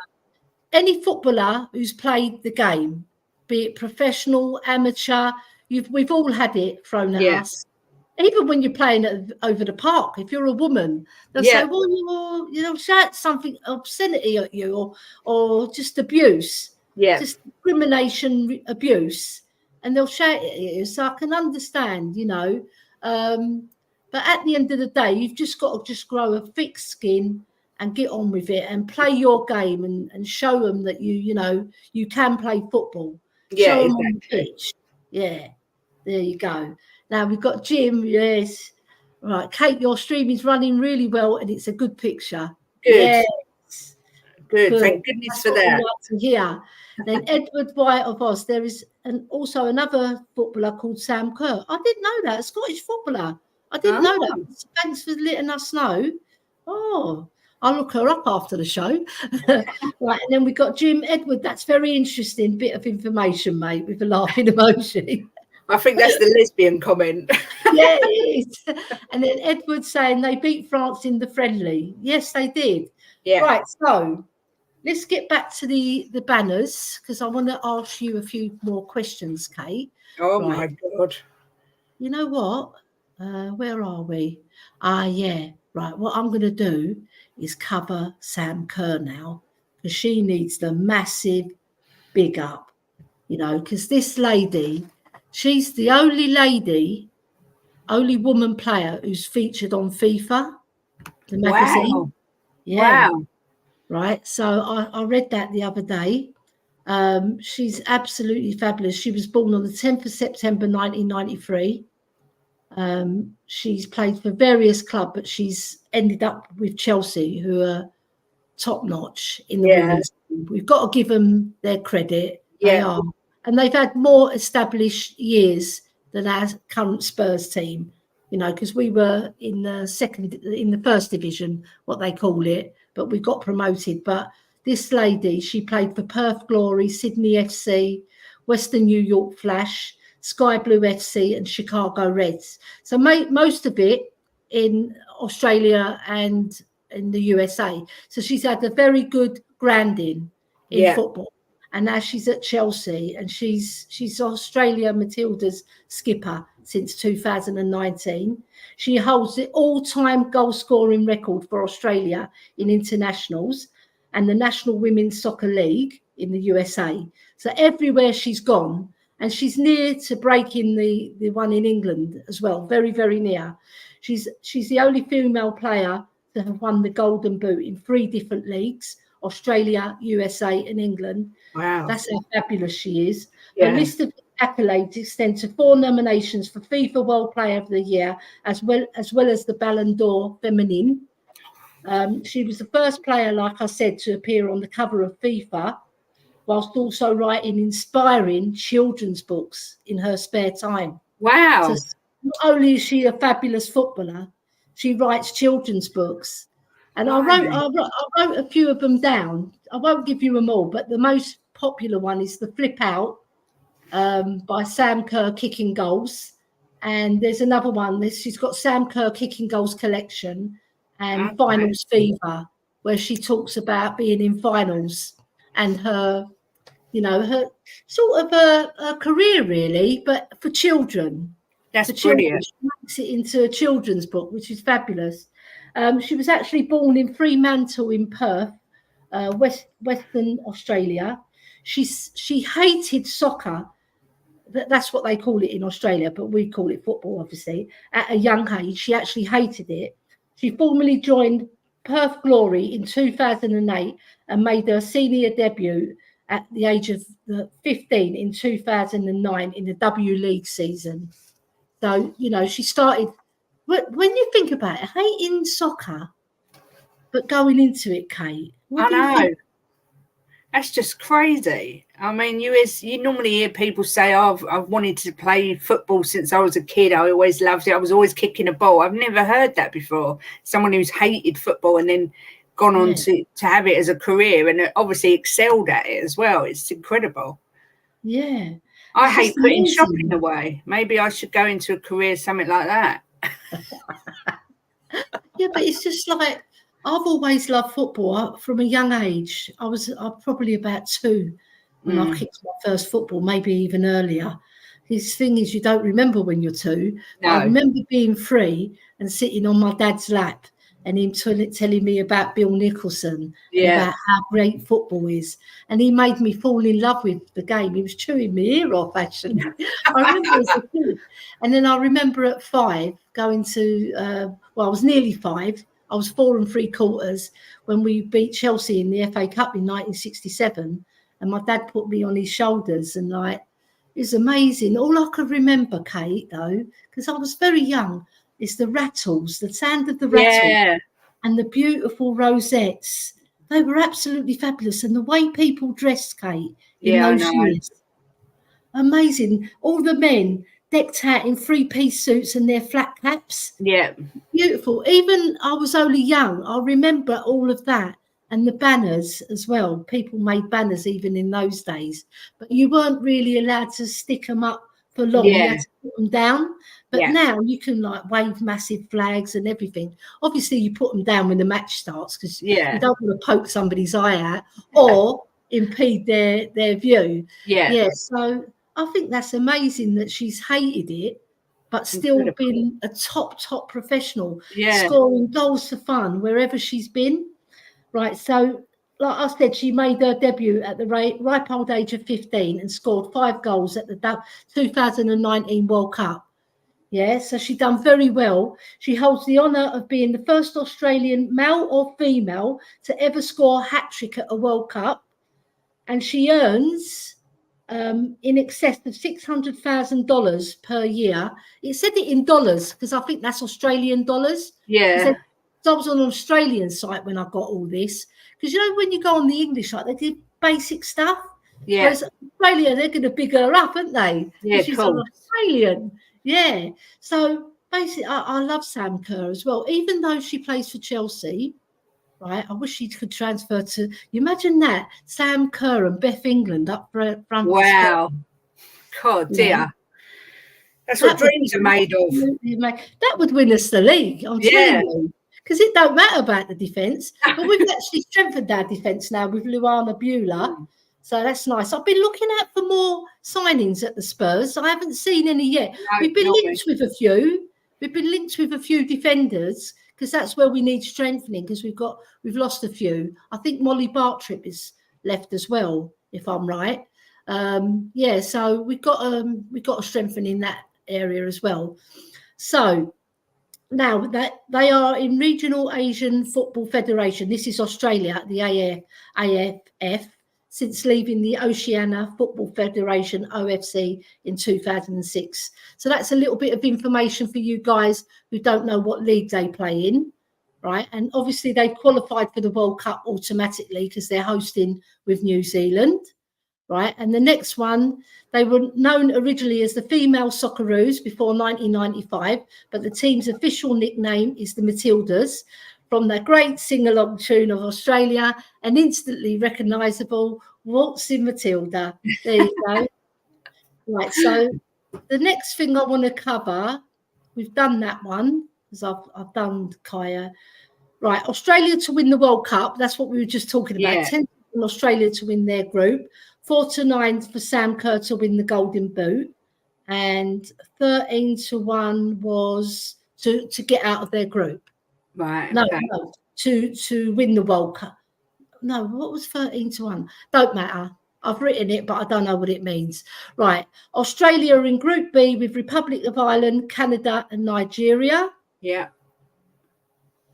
Any footballer who's played the game, be it professional, amateur, we've all had it thrown at us. Even when you're playing over the park, if you're a woman, they'll say, "Well, shout something obscenity at you, or just abuse, just discrimination, abuse," and they'll shout at you. So I can understand, But at the end of the day, you've just got to just grow a thick skin and get on with it and play your game and show them that you can play football. Yeah, show them exactly. on the pitch. Yeah, there you go. Now we've got Jim. Yes, right. Kate, your stream is running really well and it's a good picture. Good. Yes. Good. Thank goodness That's for what that. we like to hear. Then Edward Wyatt of Oz. There is also another footballer called Sam Kerr. I didn't know that. A Scottish footballer. I didn't know that. Thanks for letting us know. Oh, I'll look her up after the show. Right, and then we've got Jim Edward. That's very interesting bit of information, mate, with a laughing emoji. I think that's the lesbian comment. Yeah, it is. And then Edward saying they beat France in the friendly. Yes, they did. Yeah. Right, so let's get back to the banners because I want to ask you a few more questions, Kate. Oh, my God. You know what? Where are we? Yeah. Right. What I'm going to do is cover Sam Kerr now because she needs the massive big up, because this lady, she's the only woman player who's featured on FIFA, the magazine. Wow. Yeah. Wow. Right. So I read that the other day. She's absolutely fabulous. She was born on the 10th of September, 1993. She's played for various clubs, but she's ended up with Chelsea, who are top notch in the women's team. We've got to give them their credit. They are, and they've had more established years than our current Spurs team. Because we were in the first division, what they call it, but we got promoted. But this lady, she played for Perth Glory, Sydney FC, Western New York Flash, Sky Blue FC and Chicago Reds. So most of it in Australia and in the USA. So she's had a very good grounding in football. And now she's at Chelsea and she's Australia Matilda's skipper since 2019. She holds the all-time goal-scoring record for Australia in internationals and the National Women's Soccer League in the USA. So everywhere she's gone, and she's near to breaking the one in England as well, very, very near. She's the only female player to have won the Golden Boot in 3 different leagues, Australia, USA and England. Wow. That's how fabulous she is. Yeah. Her list of accolades extends to 4 nominations for FIFA World Player of the Year, as well as the Ballon d'Or Feminine. She was the first player, like I said, to appear on the cover of FIFA, whilst also writing inspiring children's books in her spare time. Wow. So not only is she a fabulous footballer, she writes children's books. And I wrote a few of them down. I won't give you them all, but the most popular one is The Flip Out, by Sam Kerr kicking goals. And there's another one. She's got Sam Kerr kicking goals collection and Finals Fever, where she talks about being in finals and her, her sort of a career really, but for children. That's brilliant. She makes it into a children's book, which is fabulous. She was actually born in Fremantle in Perth, Western Australia. She hated soccer. That's what they call it in Australia, but we call it football, obviously. At a young age, she actually hated it. She formally joined Perth Glory in 2008 and made her senior debut at the age of 15 in 2009 in the W League season. So, she started, when you think about it, hating soccer, but going into it, Kate. I know. That's just crazy. I mean, you normally hear people say, I've wanted to play football since I was a kid. I always loved it. I was always kicking a ball. I've never heard that before. Someone who's hated football and then gone on to have it as a career and obviously excelled at it as well. It's incredible. Yeah. I hate putting shopping away. Maybe I should go into a career, something like that. Yeah, but it's just like, I've always loved football from a young age. I was probably about 2 when I kicked my first football, maybe even earlier. This thing is, you don't remember when you're 2. No. I remember being 3 and sitting on my dad's lap and him telling me about Bill Nicholson, and about how great football is. And he made me fall in love with the game. He was chewing my ear off, actually. I remember as a kid. And then I remember at 5 going to, I was nearly 5. I was 4 3/4 when we beat Chelsea in the FA Cup in 1967. And my dad put me on his shoulders and it was amazing. All I could remember, Kate, though, because I was very young, is the rattles, the sound of the rattle and the beautiful rosettes. They were absolutely fabulous. And the way people dressed, Kate, in those years. Amazing. All the men decked out in 3-piece suits and their flat caps. Yeah. Beautiful. Even I was only young. I remember all of that. And the banners as well. People made banners even in those days. But you weren't really allowed to stick them up for long. You had to put them down. But now you can wave massive flags and everything. Obviously, you put them down when the match starts because you don't want to poke somebody's eye out or impede their view. Yeah. So I think that's amazing that she's hated it, but still been a top professional, scoring goals for fun wherever she's been. Right. So, like I said, she made her debut at the ripe old age of 15 and scored 5 goals at the 2019 World Cup. Yeah, so she done very well. She holds the honour of being the first Australian male or female to ever score a hat-trick at a World Cup. And she earns in excess of $600,000 per year. It said it in dollars because I think that's Australian dollars. Yeah. I was on an Australian site when I got all this. Because, when you go on the English site, they did basic stuff. Yeah. Whereas Australia, they're going to big her up, aren't they? Yeah, she's cool. an Australian. Yeah. So, basically, I love Sam Kerr as well. Even though she plays for Chelsea, right, I wish she could transfer to... You imagine that? Sam Kerr and Beth England up front. Wow. God, dear. Yeah. That's what dreams are made of. That would win us the league, I'm telling you. Because it don't matter about the defence. But we've actually strengthened our defence now with Luana Beulah. So that's nice. I've been looking out for more signings at the Spurs. I haven't seen any yet. No, we've been linked with a few. We've been linked with a few defenders because that's where we need strengthening because we've lost a few. I think Molly Bartrip is left as well, if I'm right. So we've got to strengthen in that area as well. So now that they are in Regional Asian Football Federation, this is Australia, the AFF, since leaving the Oceania Football Federation, OFC, in 2006. So that's a little bit of information for you guys who don't know what league they play in, right? And obviously they qualified for the World Cup automatically because they're hosting with New Zealand, right? And the next one, they were known originally as the Female Socceroos before 1995, but the team's official nickname is the Matildas, from their great sing-along tune of Australia, an instantly recognisable Waltzing Matilda. There you go. Right. So the next thing I want to cover, we've done that one because I've done Kaya. Right, Australia to win the World Cup. That's what we were just talking about. Yeah. 10 for Australia to win their group, 4-9 for Sam Kerr to win the Golden Boot, and 13-1 was to get out of their group. Right. No, Okay. no, to win the World Cup. No, what was 13-1? Don't matter. I've written it, but I don't know what it means. Right, Australia are in Group B with Republic of Ireland, Canada, and Nigeria. Yeah.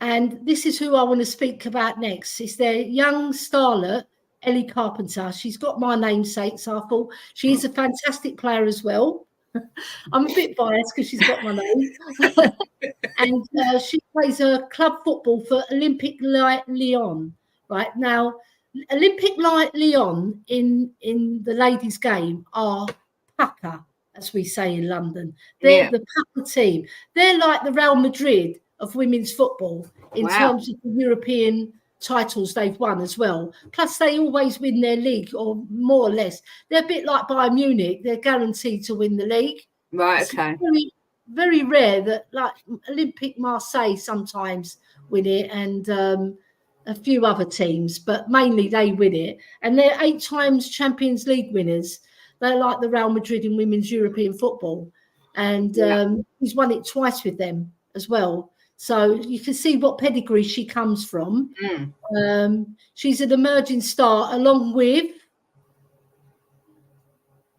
And this is who I want to speak about next. It's their young starlet, Elly Carpenter. She's got my namesake, so I thought she's a fantastic player as well. I'm a bit biased because she's got my name. And she plays her club football for Olympique Lyon. Right now, Olympique Lyon in the ladies' game are Pucker, as we say in London. They're the Pucker team. They're like the Real Madrid of women's football in terms of the European titles they've won as well. Plus, they always win their league, or more or less. They're a bit like Bayern Munich. They're guaranteed to win the league. Right. It's Okay. very, very rare that, like, Olympique Marseille sometimes win it, and a few other teams, but mainly they win it. And they're 8 times Champions League winners. They're like the Real Madrid in women's European football. And he's won it twice with them as well. So you can see what pedigree she comes from. She's an emerging star along with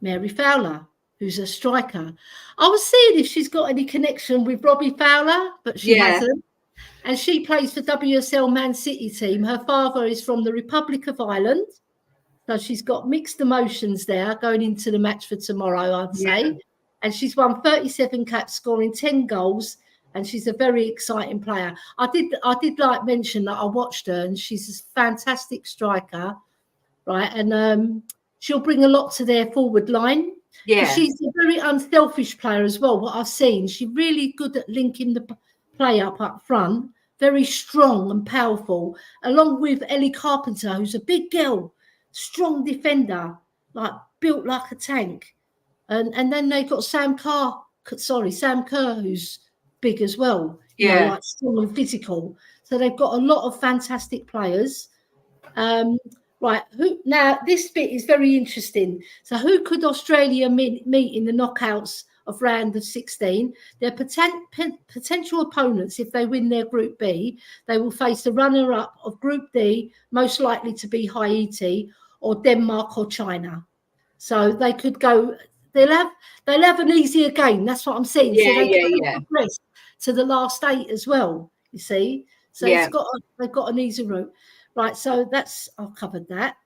Mary Fowler, who's a striker. I was seeing if she's got any connection with Robbie Fowler, but she hasn't. And she plays for WSL Man City team. Her father is from the Republic of Ireland. So she's got mixed emotions there going into the match for tomorrow, I'd say. And she's won 37 caps, scoring 10 goals. And she's a very exciting player. I did like mention that I watched her, and she's a fantastic striker, right? And she'll bring a lot to their forward line. Yeah, she's a very unselfish player as well. What I've seen, she's really good at linking the play up front. Very strong and powerful, along with Elly Carpenter, who's a big girl, strong defender, like built like a tank. And then they got Sam Kerr, who's big as well, you know, like strong and physical. So they've got a lot of fantastic players. Right, now this bit is very interesting. So who could Australia meet in the knockouts of round of 16? Their potential opponents, if they win their Group B, they will face the runner-up of Group D, most likely to be Haiti or Denmark or China. So they could go. They'll have an easier game. That's what I'm saying. So they can progress to the last 8 as well. You see, so they've got an easy route. Right. So I've covered that.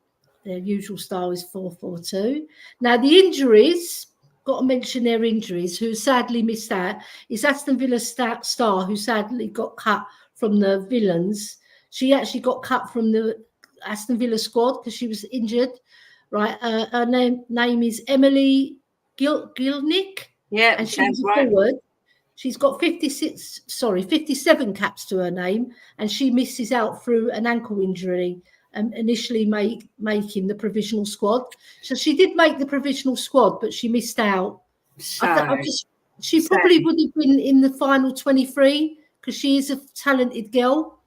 Their usual style is 4-4-2. Now the injuries. Got to mention their injuries. Who sadly missed out is Aston Villa star, who sadly got cut from the Villains. She actually got cut from the Aston Villa squad because she was injured. Right, her name is Emily Gilnick. Yeah, and she's forward. She's got 57 caps to her name, and she misses out through an ankle injury. Initially making the provisional squad. So she did make the provisional squad, but she missed out. She probably would have been in the final 23 because she is a talented girl.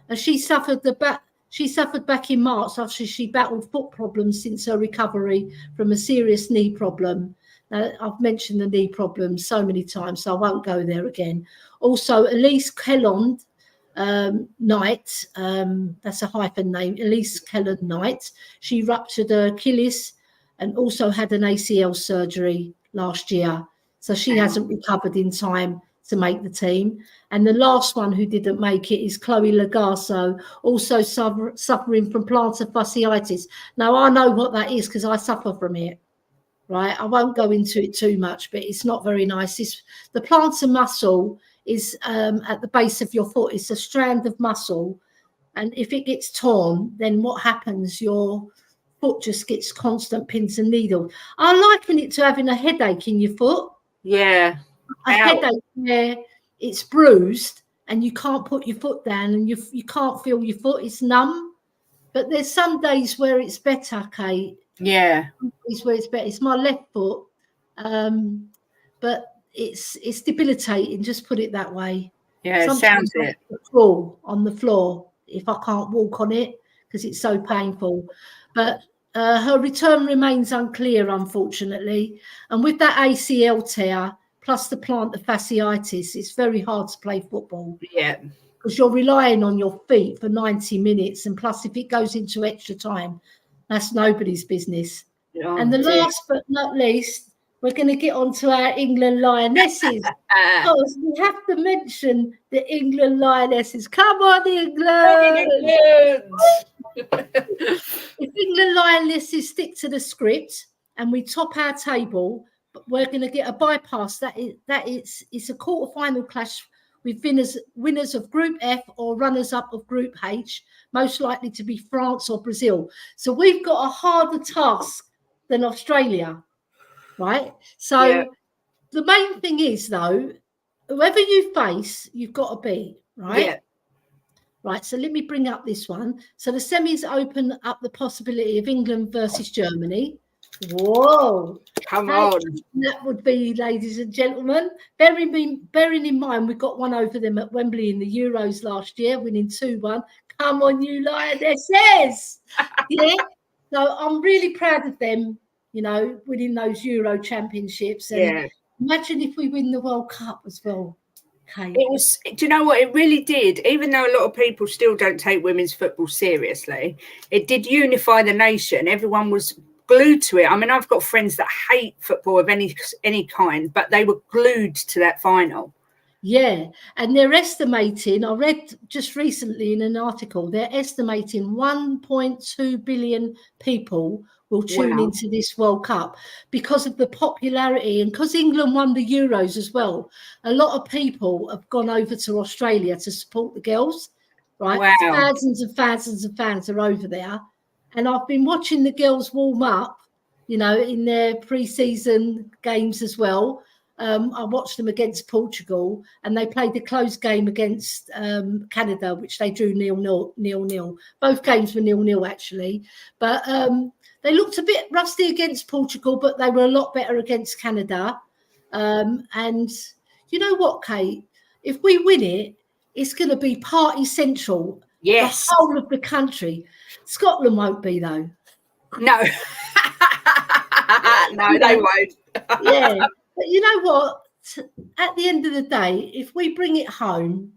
And she suffered back in March after she battled foot problems since her recovery from a serious knee problem. I've mentioned the knee problem so many times, so I won't go there again. Also, Elise Kelland Knight, that's a hyphen name, Elise Kelland Knight. She ruptured her Achilles and also had an ACL surgery last year. So she hasn't recovered in time to make the team. And the last one who didn't make it is Chloe Lagasso, also suffering from plantar fasciitis. Now, I know what that is because I suffer from it, right? I won't go into it too much, but it's not very nice. The plantar muscle is at the base of your foot. It's a strand of muscle. And if it gets torn, then what happens? Your foot just gets constant pins and needles. I liken it to having a headache in your foot. Yeah. A headache where it's bruised and you can't put your foot down and you can't feel your foot. It's numb. But there's some days where it's better, Kate. Yeah. Some days where it's better. It's my left foot. But it's debilitating. Just put it that way. Yeah, Sometimes sounds it. I crawl on the floor if I can't walk on it because it's so painful. But her return remains unclear, unfortunately. And with that ACL tear plus the plantar fasciitis, it's very hard to play football. Yeah. Because you're relying on your feet for 90 minutes. And plus, if it goes into extra time, that's nobody's business. Oh, and the dear. last but not least, we're going to get on to our England Lionesses. Because we have to mention the England Lionesses. Come on, England! If England Lionesses stick to the script and we top our table, we're going to get a bypass. It's a quarter-final clash with winners of Group F or runners-up of Group H, most likely to be France or Brazil. So we've got a harder task than Australia, right? So the main thing is, though, whoever you face, you've got to beat, right? Yeah. Right, so let me bring up this one. So the semis open up the possibility of England versus Germany. Whoa. Come on. That would be, ladies and gentlemen. Bearing in mind, we got one over them at Wembley in the Euros last year, winning 2-1. Come on, you Lionesses. Yeah. So I'm really proud of them, you know, winning those Euro championships. And imagine if we win the World Cup as well. Okay. It was, do you know what? It really did. Even though a lot of people still don't take women's football seriously, it did unify the nation. Everyone was glued to it. I mean, I've got friends that hate football of any kind, but they were glued to that final. Yeah, and they're estimating, I read just recently in an article, they're estimating 1.2 billion people will tune into this World Cup because of the popularity, and because England won the Euros as well. A lot of people have gone over to Australia to support the girls, right? Wow. Thousands and thousands of fans are over there. And I've been watching the girls warm up, you know, in their pre-season games as well. I watched them against Portugal, and they played the close game against Canada, which they drew 0-0. Both games were 0-0 actually, but they looked a bit rusty against Portugal, but they were a lot better against Canada. And you know what, Kate? If we win it, it's going to be party central. Yes. The whole of the country. Scotland won't be, though. No. No, they won't. Yeah. But you know what? At the end of the day, if we bring it home,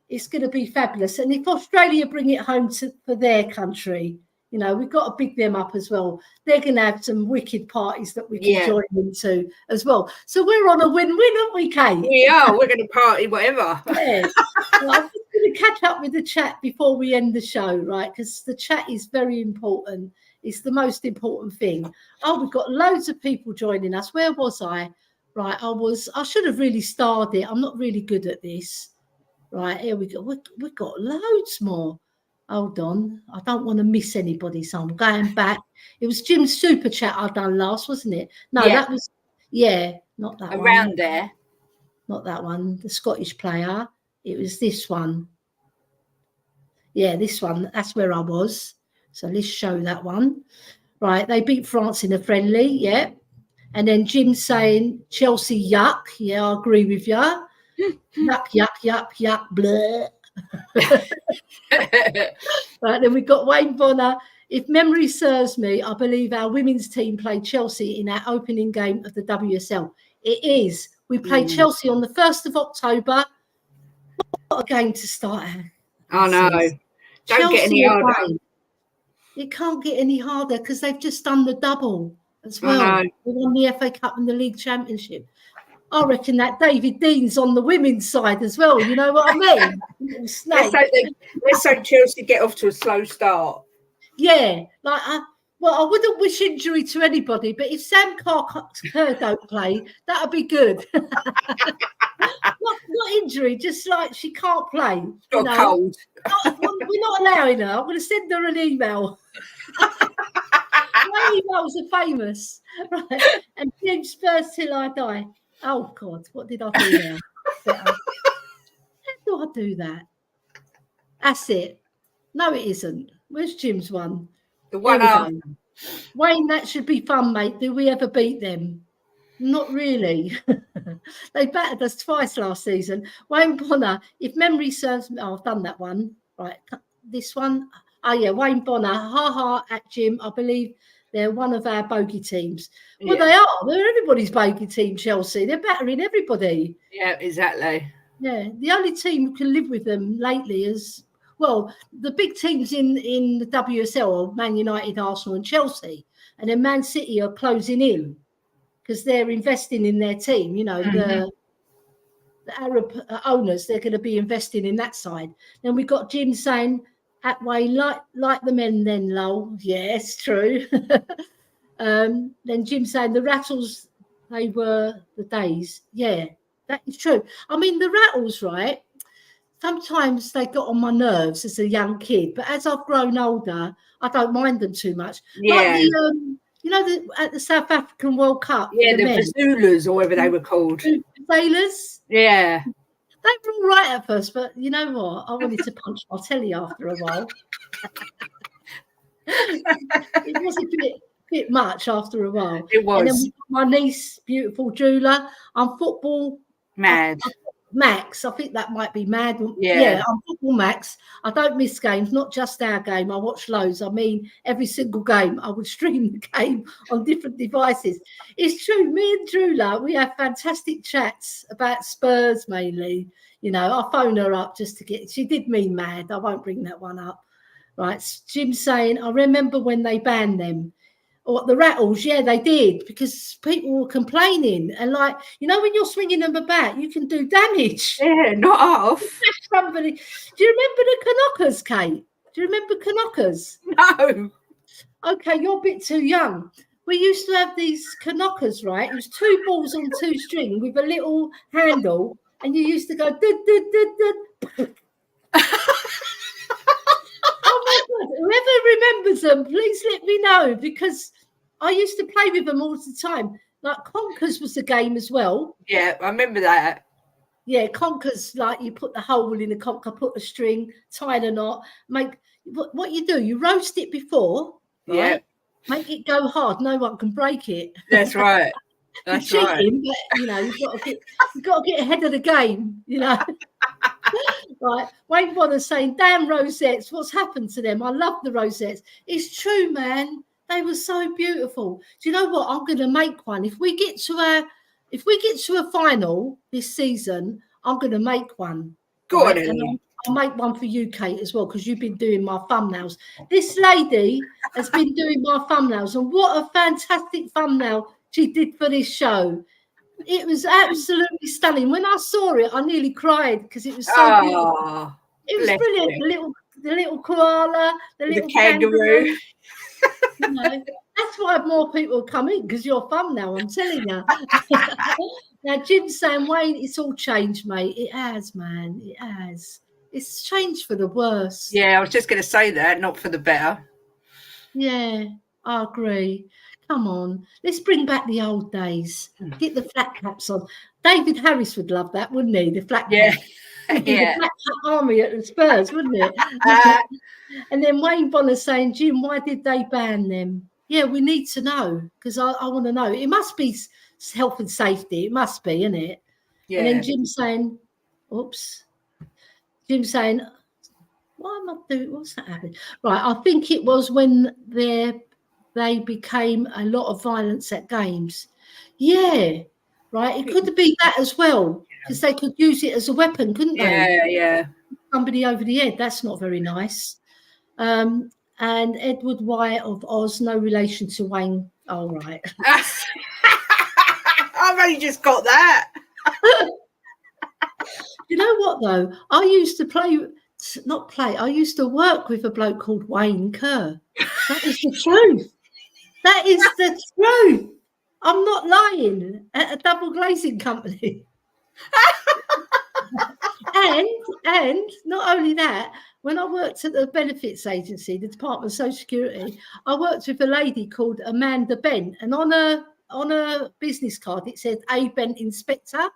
it's going to be fabulous. And if Australia bring it home for their country, you know, we've got to big them up as well. They're going to have some wicked parties that we can join into as well. So we're on a win-win, aren't we, Kate? We are. We're going to party whatever. Yeah. Well, I'm just going to catch up with the chat before we end the show, right? Because the chat is very important. It's the most important thing. Oh, we've got loads of people joining us. Where was I? Right, I should have really starred it. I'm not really good at this. Right, here we go. We've got loads more. Hold on. I don't want to miss anybody, so I'm going back. It was Jim's super chat I done last, wasn't it? No, that was, not that one. Around there. Not that one. The Scottish player. It was this one. Yeah, this one. That's where I was. So let's show that one. Right, they beat France in a friendly, yeah. And then Jim saying, Chelsea, yuck. Yeah, I agree with you. Yuck, yuck, yuck, yuck, bleh. Right, then we've got Wayne Bonner. If memory serves me, I believe our women's team played Chelsea in our opening game of the WSL. It is. We played Chelsea on the 1st of October. What a game to start. I know. Don't get any harder. It can't get any harder because they've just done the double as well. They won the FA Cup and the League Championship. I reckon that David Dean's on the women's side as well. You know what I mean? Let's hope Chelsea get off to a slow start. Yeah, like I wouldn't wish injury to anybody, but if Sam Kerr don't play, that'd be good. not injury, just like she can't play. Got cold. We're not allowing her. I'm going to send her an email. My emails are famous, right? And Jim Spurs till I die. Oh God, what did I do now? How do I do that? That's it. No, it isn't. Where's Jim's one? The one. Wayne, that should be fun, mate. Do we ever beat them? Not really. They battered us twice last season. Wayne Bonner, if memory serves me, I've done that one. Right, this one. Oh, yeah, Wayne Bonner, at Jim. I believe they're one of our bogey teams. Well, Yeah. they are. They're everybody's bogey team, Chelsea. They're battering everybody. Yeah, exactly. Yeah, the only team who can live with them lately is, well, the big teams in the WSL are Man United, Arsenal and Chelsea. And then Man City are closing in because they're investing in their team. You know, the Arab owners, they're going to be investing in that side. Then we got Jim saying, Atway, like the men then, lol. Yes, true. Then Jim saying the Rattles, they were the days. Yeah, that is true. I mean, the Rattles, right? Sometimes they got on my nerves as a young kid, but as I've grown older, I don't mind them too much. Yeah. Like the, you know, at the South African World Cup. Yeah, the men, Zulus or whatever they were called. Sailors. Yeah. They were all right at first, but you know what? I wanted to punch my telly after a while. It was a bit much after a while. It was. And then my niece, beautiful Jula, I'm football mad. Max, I think that might be mad. Yeah, I'm football Max. I don't miss games, not just our game. I watch loads. I mean, every single game. I would stream the game on different devices. It's true. Me and Jula, we have fantastic chats about Spurs mainly. You know, I phone her up just to get. She did me mad. I won't bring that one up. Right, Jim saying, I remember when they banned them. Or the Rattles, yeah, they did, because people were complaining. And like, you know, when you're swinging them about, you can do damage. Yeah, not off. Somebody. Do you remember the Canockers, Kate? Do you remember Canockers? No. Okay, you're a bit too young. We used to have these Canockers, right? It was 2 balls on 2 string with a little handle, and you used to go, Oh my God, whoever remembers them, please let me know, because I used to play with them all the time. Like Conkers was the game as well. Yeah, I remember that. Yeah, Conkers, like you put the hole in the conker, put the string, tie the knot, make what you do, you roast it before, right? Yeah. Make it go hard, no one can break it. That's right. That's cheating, right. But you know, you've got to get ahead of the game, you know. Right, Wayne Bonner's saying, damn rosettes, what's happened to them? I love the rosettes. It's true, man. They were so beautiful. Do you know what? I'm going to make one. If we get to a final this season, I'm going to make one. Go on, Elly. I'll make one for you, Kate, as well, because you've been doing my thumbnails. This lady has been doing my thumbnails, and what a fantastic thumbnail she did for this show. It was absolutely stunning. When I saw it, I nearly cried because it was so beautiful. It was brilliant. The little koala, the little kangaroo. You know, that's why more people come in, because you're fun now, I'm telling you. Now, Jim's saying, Wayne, it's all changed, mate. It has, man. It has. It's changed for the worse. Yeah, I was just going to say that, not for the better. Yeah, I agree. Come on, let's bring back the old days. Get the flat caps on. David Harris would love that, wouldn't he? The flat caps. Yeah. The flat cap army at the Spurs, wouldn't it? And then Wayne Bonner saying, Jim, why did they ban them? Yeah, we need to know, because I want to know. It must be health and safety. It must be, isn't it? Yeah. And then Jim saying, oops. Jim saying, why am I doing? What's that happening? Right, I think it was when they became a lot of violence at games. Yeah, right. It could be that as well, because they could use it as a weapon, couldn't they? Yeah, yeah. Somebody over the head. That's not very nice. And Edward Wyatt of Oz, no relation to Wayne. Oh, right. I've only just got that. You know what, though? I used to I used to work with a bloke called Wayne Kerr. That is the truth. That is the truth. I'm not lying. At a double glazing company. and not only that, when I worked at the benefits agency, the Department of Social Security, I worked with a lady called Amanda Bent, and on a business card it said A. Bent Inspector.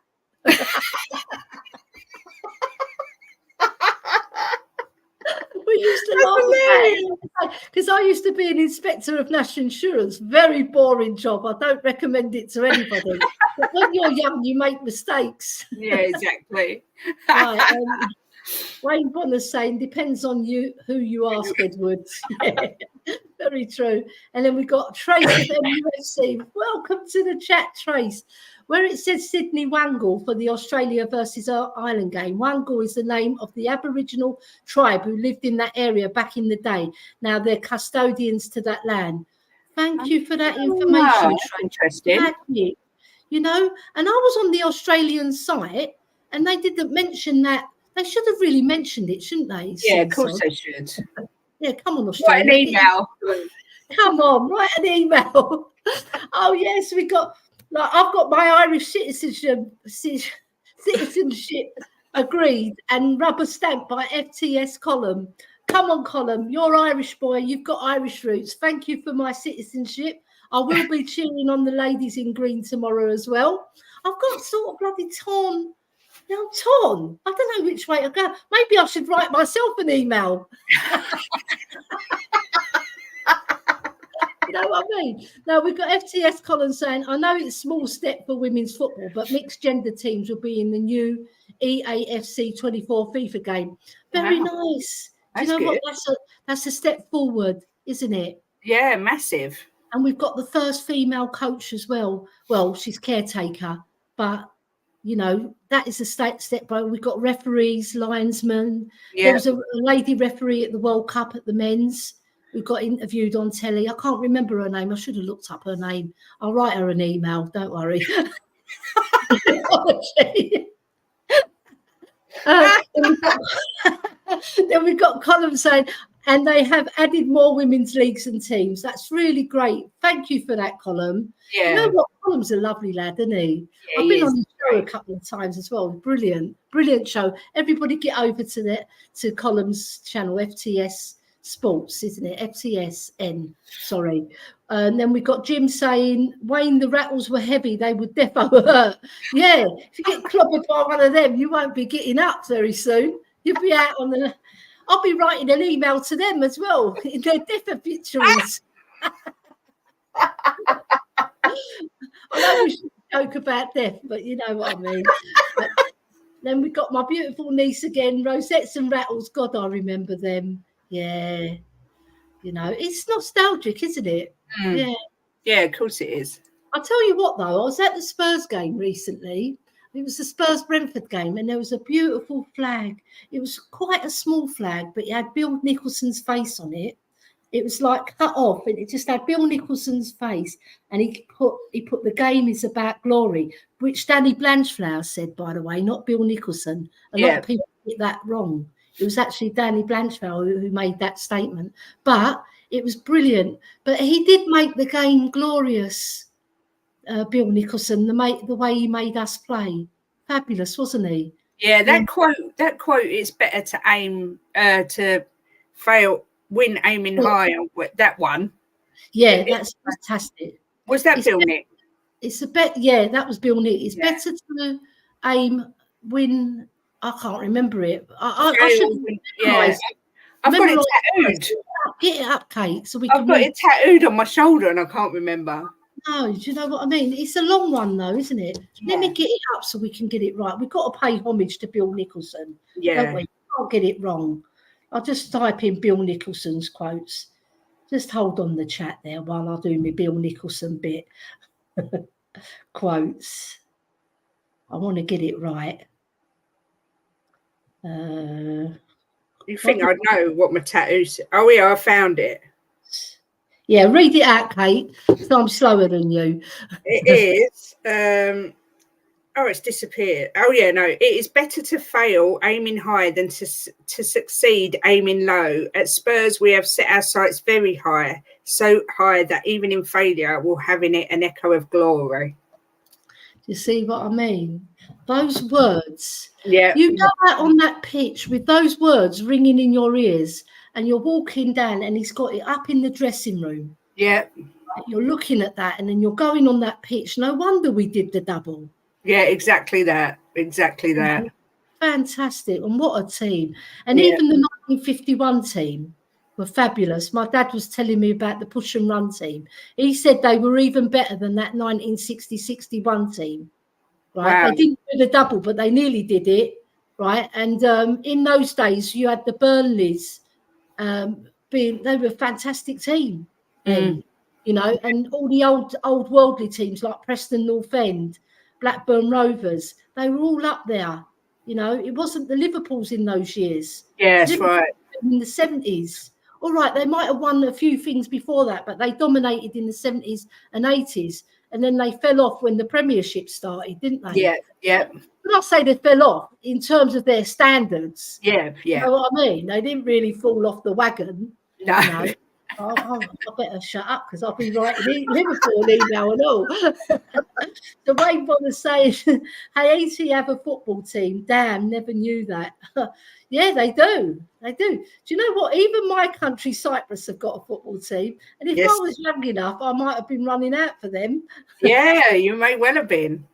We used to laugh at that. Because I used to be an inspector of national insurance. Very boring job. I don't recommend it to anybody. But when you're young, you make mistakes. Yeah, exactly. Right. Wayne Bonner's saying, depends on you who you ask, Edwards. Yeah, very true. And then we got Trace of MUFC. Welcome to the chat, Trace. Where it says Sydney Wangal for the Australia versus Ireland game, Wangal is the name of the Aboriginal tribe who lived in that area back in the day. Now they're custodians to that land. Thank you for that information, Trace. Interesting. You know, and I was on the Australian site and they didn't mention that. They should have really mentioned it, shouldn't they? Yeah, of course they should. Yeah, come on, Australia. Write an email. Come on, write an email. Oh, yes, we got... Like, I've got my Irish citizenship agreed and rubber stamped by FTS Column. Come on, Column, you're Irish boy. You've got Irish roots. Thank you for my citizenship. I will be cheering on the ladies in green tomorrow as well. I've got sort of bloody torn. Now I'm torn. I don't know which way to go. Maybe I should write myself an email. You know what I mean? Now, we've got FTS Colin saying, I know it's a small step for women's football, but mixed gender teams will be in the new EAFC 24 FIFA game. Very nice. Do you know what? That's a step forward, isn't it? Yeah, massive. And we've got the first female coach as well. Well, she's caretaker, but, you know, that is a step. But we've got referees, linesmen. Yeah. There was a lady referee at the World Cup at the men's who got interviewed on telly. I can't remember her name. I should have looked up her name. I'll write her an email. Don't worry. Then we've got Colin saying, and they have added more women's leagues and teams. That's really great. Thank you for that, Colin. Yeah. You know what? Colin's a lovely lad, isn't he? Yeah, I've been on the show a couple of times as well. Brilliant show. Everybody get over to Colin's channel, FTS Sports, isn't it? FTSN, sorry. And then we got Jim saying, Wayne, the rattles were heavy. They would defo hurt. Yeah, if you get clobbered by one of them, you won't be getting up very soon. You'll be out on the... I'll be writing an email to them as well in their death obituaries. I know we should joke about death, but you know what I mean. Then we got my beautiful niece again, Rosettes and Rattles. God, I remember them. Yeah, you know, it's nostalgic, isn't it? Yeah, of course it is. I'll tell you what, though, I was at the Spurs game recently. It was the Spurs-Brentford game, and there was a beautiful flag. It was quite a small flag, but it had Bill Nicholson's face on it. It was like cut off, and it just had Bill Nicholson's face, and he put the game is about glory, which Danny Blanchflower said, by the way, not Bill Nicholson. A lot of people get that wrong. It was actually Danny Blanchflower who made that statement. But it was brilliant. But he did make the game glorious, Bill Nicholson, the way he made us play. Fabulous, wasn't he? Yeah, that quote is better to aim to fail, win aiming high. That one. Yeah, that's fantastic. Was that Bill Nick? It's a bet. Yeah, that was Bill Nick. It's better to aim, win. I can't remember it. I should. Yeah, I've got it tattooed. Get it up, Kate, so we. I've got it tattooed on my shoulder, and I can't remember. No, do you know what I mean? It's a long one, though, isn't it? Yeah. Let me get it up so we can get it right. We've got to pay homage to Bill Nicholson. Yeah, don't we? Can't get it wrong. I'll just type in Bill Nicholson's quotes. Just hold on the chat there while I do my Bill Nicholson bit. Quotes. I want to get it right. You think I'd know what my tattoo says? Oh yeah, I found it. Yeah, read it out, Kate. So I'm slower than you. It is. Oh, it's disappeared. Oh yeah, no. It is better to fail aiming high than to succeed aiming low. At Spurs, we have set our sights very high, so high that even in failure, we'll have in it an echo of glory. You see what I mean? Those words. Yeah. You go out on that pitch with those words ringing in your ears, and you're walking down, and he's got it up in the dressing room. Yeah. You're looking at that, and then you're going on that pitch. No wonder we did the double. Yeah, exactly that. Exactly that. Fantastic. And what a team. And even the 1951 team were fabulous. My dad was telling me about the push and run team. He said they were even better than that 1960-61 team, right? Wow. They didn't do the double, but they nearly did it, right? And in those days, you had the Burnleys they were a fantastic team then, you know, and all the old worldly teams like Preston North End, Blackburn Rovers, they were all up there. You know, it wasn't the Liverpools in those years. Yeah, that's right. In the 70s. All right, they might have won a few things before that, but they dominated in the 70s and 80s. And then they fell off when the Premiership started, didn't they? Yeah, yeah. When I say they fell off in terms of their standards, yeah. you know what I mean? They didn't really fall off the wagon. No. You know? I better shut up because I'll be writing Liverpool email and all. The way Bonner's saying, hey, AUSSIE have a football team. Damn, never knew that. Yeah, they do. They do. Do you know what? Even my country, Cyprus, have got a football team. And if I was young enough, I might have been running out for them. Yeah, you may well have been. Do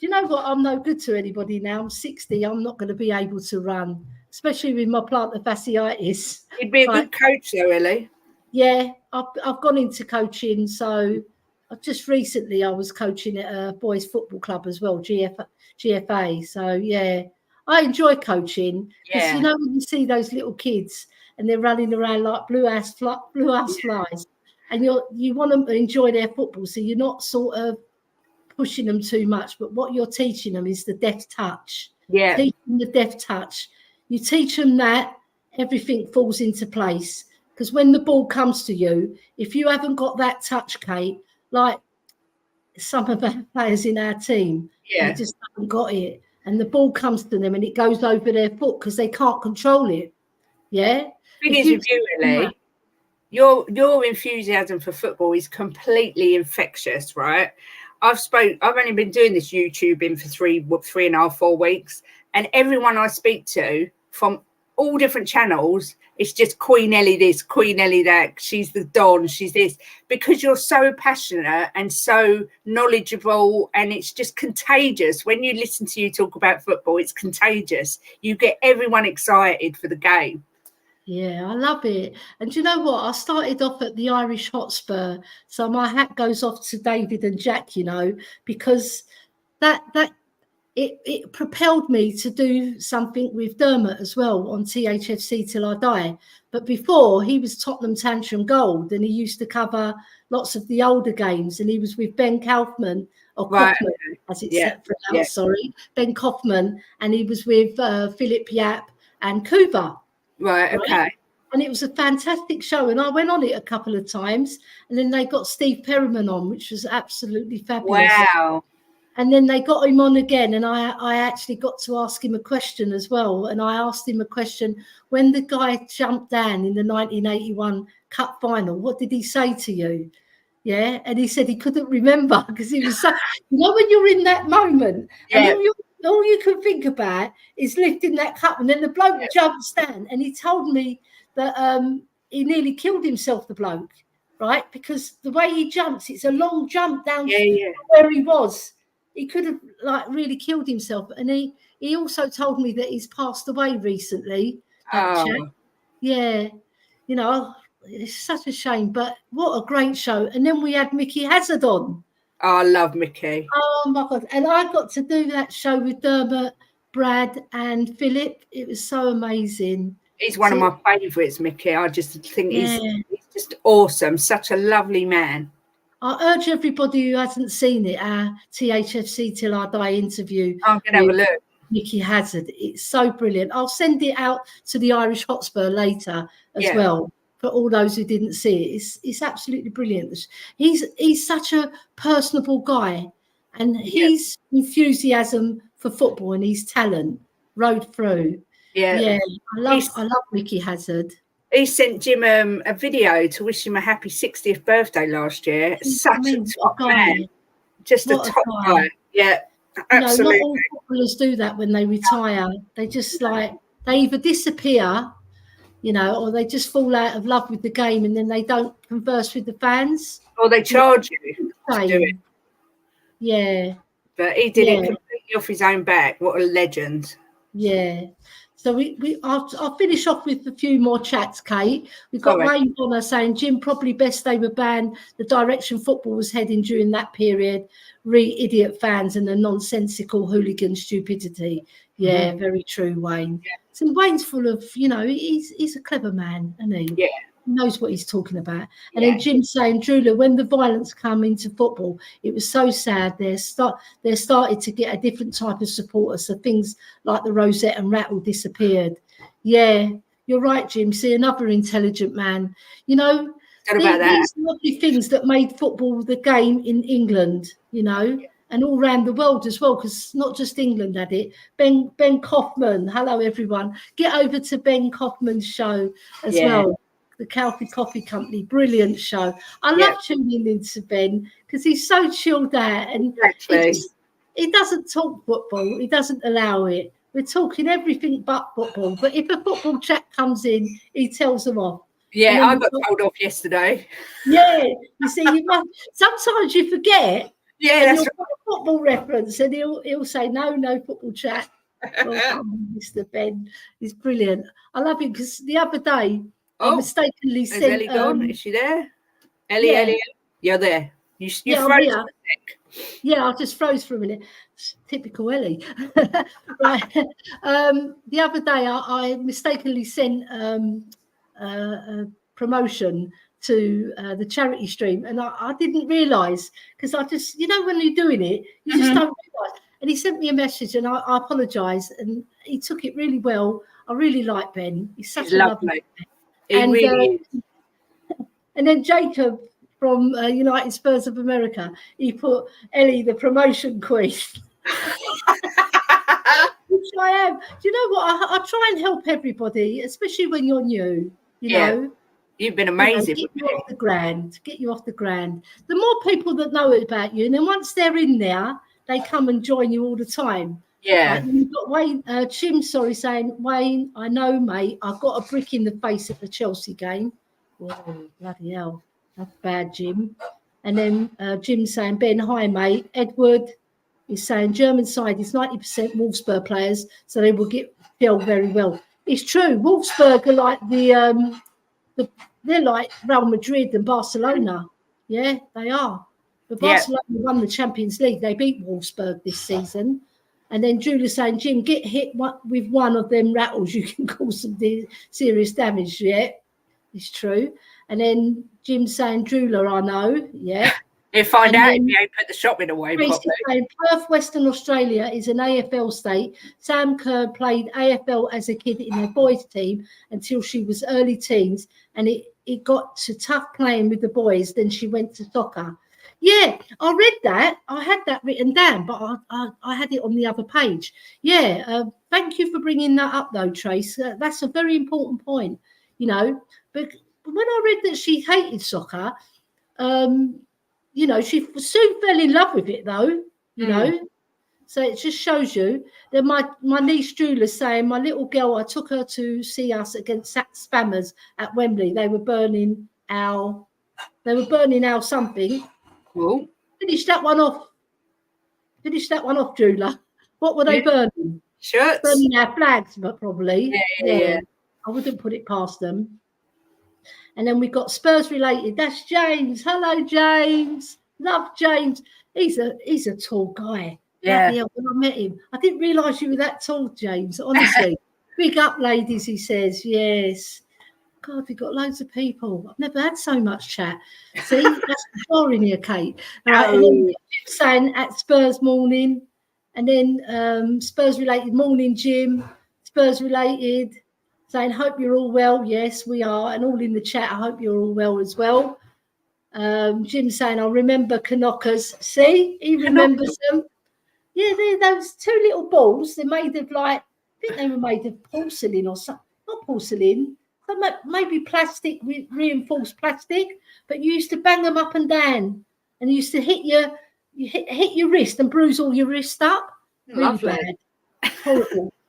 you know what? I'm no good to anybody now. I'm 60. I'm not going to be able to run, especially with my plantar fasciitis. You'd be a good coach though, Elly. Yeah, I've gone into coaching. So just recently I was coaching at a boys football club as well, GFA. So yeah, I enjoy coaching because you know when you see those little kids and they're running around like blue ass flies, and you want them to enjoy their football, so you're not sort of pushing them too much, but what you're teaching them is the deft touch. Yeah, teaching the deft touch. You teach them that, everything falls into place. Because when the ball comes to you, if you haven't got that touch, Kate, like some of our players in our team, they just haven't got it. And the ball comes to them and it goes over their foot because they can't control it. Yeah? The thing is with you, Elly, your enthusiasm for football is completely infectious, right? I've only been doing this YouTubing for 3.5, 4 weeks, and everyone I speak to from all different channels, it's just Queen Elly this, Queen Elly that, she's the Don, she's this, because you're so passionate and so knowledgeable, and it's just contagious. When you listen to you talk about football, it's contagious. You get everyone excited for the game. Yeah, I love it. And do you know what? I started off at the Irish Hotspur, so my hat goes off to David and Jack, you know, because it propelled me to do something with Dermot as well on Thfc Till I Die. But before, he was Tottenham Tantrum Gold, and he used to cover lots of the older games, and he was with Ben Kaufman, or Kaufman, as it's pronounced, sorry, Ben Kaufman, and he was with Philip Yap and Kuva. Right, okay. And it was a fantastic show, and I went on it a couple of times, and then they got Steve Perriman on, which was absolutely fabulous. Wow. And then they got him on again, and I actually got to ask him a question as well. And I asked him a question, when the guy jumped down in the 1981 Cup final, what did he say to you? Yeah, and he said he couldn't remember because he was so, you know, when you're in that moment, and all you can think about is lifting that cup, and then the bloke jumps down, and he told me that he nearly killed himself, the bloke, right? Because the way he jumps, it's a long jump down where he was. He could have like really killed himself. And he also told me that he's passed away recently. That chap. Yeah, you know, it's such a shame, but what a great show. And then we had Mickey Hazard on. Oh, I love Mickey. Oh my God. And I got to do that show with Dermot, Brad and Philip. It was so amazing. He's one of my favourites, Mickey. I just think he's just awesome. Such a lovely man. I urge everybody who hasn't seen it, our Thfc Till I Die interview. I'm going to have a look. Mickey Hazard. It's so brilliant. I'll send it out to the Irish Hotspur later as well for all those who didn't see it. It's absolutely brilliant. He's such a personable guy, and his enthusiasm for football and his talent rode through. I love Mickey Hazard. He sent Jim a video to wish him a happy 60th birthday last year. Such a top man. Just a top guy. Yeah, absolutely. Not all footballers do that when they retire. They just they either disappear, you know, or they just fall out of love with the game, and then they don't converse with the fans. Or they charge you to do it. Yeah. But he did it completely off his own back. What a legend. Yeah. So I'll finish off with a few more chats, Kate. We've got Wayne Bonner saying, Jim, probably best they were banned. The direction football was heading during that period. Idiot fans and the nonsensical hooligan stupidity. Yeah, very true, Wayne. Yeah. So Wayne's full of, he's a clever man, isn't he? Yeah. He knows what he's talking about. And then Jim saying, Drula, when the violence come into football, it was so sad. They started to get a different type of supporter. So things like the rosette and rattle disappeared. Yeah, you're right, Jim. See, another intelligent man. These lovely things that made football the game in England, and all around the world as well, because not just England had it. Ben Kaufman, hello, everyone. Get over to Ben Kaufman's show as well. The Calfee Coffee Company, brilliant show. I love tuning into Ben because he's so chilled out and he doesn't talk football. He doesn't allow it. We're talking everything but football. But if a football chat comes in, he tells them off. Yeah, I got told off yesterday. Yeah, you see, sometimes you forget. Yeah, that's a football reference, and he'll say no football chat. Well, Mr. Ben, he's brilliant. I love him because the other day. I mistakenly sent. Is Elly gone? Is she there? Elly, you're there. You froze for a sec. Yeah, I just froze for a minute. Typical Elly. Right. The other day, I mistakenly sent a promotion to the charity stream, and I didn't realise because I just, when you're doing it, you just don't realise. And he sent me a message, and I apologise, and he took it really well. I really like Ben. He's such a lovely man. And, and then Jacob from United Spurs of America, he put Elly the promotion queen. Which I am. Do you know what? I try and help everybody, especially when you're new. You know, you've been amazing. Get you off the ground. The more people that know about you, and then once they're in there, they come and join you all the time. Yeah. You've got Wayne, Jim, saying, Wayne, I know, mate, I got a brick in the face at the Chelsea game. Oh, bloody hell. That's bad, Jim. And then Jim saying, Ben, hi, mate. Edward is saying, German side is 90% Wolfsburg players, so they will gel very well. It's true. Wolfsburg are like they're like Real Madrid and Barcelona. Yeah, they are. But Barcelona won the Champions League. They beat Wolfsburg this season. And then Julia saying, Jim, get hit with one of them rattles. You can cause some serious damage. Yeah, it's true. And then Jim saying, Drula, I know. Yeah. You'll find out if you ain't put the shopping away properly. Saying, Perth, Western Australia is an AFL state. Sam Kerr played AFL as a kid in a boys' team until she was early teens. And it got to tough playing with the boys. Then she went to soccer. Yeah, I read that. I had that written down, but I had it on the other page. Yeah, thank you for bringing that up, though, Trace. That's a very important point, But when I read that she hated soccer, she soon fell in love with it, though, So it just shows you that my niece Julie's saying, my little girl, I took her to see us against Spammers at Wembley. They were burning our something. Cool. Finish that one off, Jula. What were they burning? Shirts. Burning our flags, but probably. Yeah. I wouldn't put it past them. And then we've got Spurs related. That's James. Hello, James. Love James. He's a tall guy. Yeah. When I met him, I didn't realise you were that tall, James. Honestly. Big up, ladies, he says. Yes. God, we've got loads of people. I've never had so much chat. See, that's the floor in here, Kate. Right, and then saying at Spurs morning, and then Spurs related morning, Jim. Spurs related saying, hope you're all well. Yes, we are. And all in the chat, I hope you're all well as well. Jim saying, I remember Knockers. See, he remembers them. Yeah, they're those two little balls. They're made of I think they were made of porcelain or something. Not porcelain. Maybe plastic, reinforced plastic, but you used to bang them up and down, and you used to hit your wrist and bruise all your wrist up. Really bad.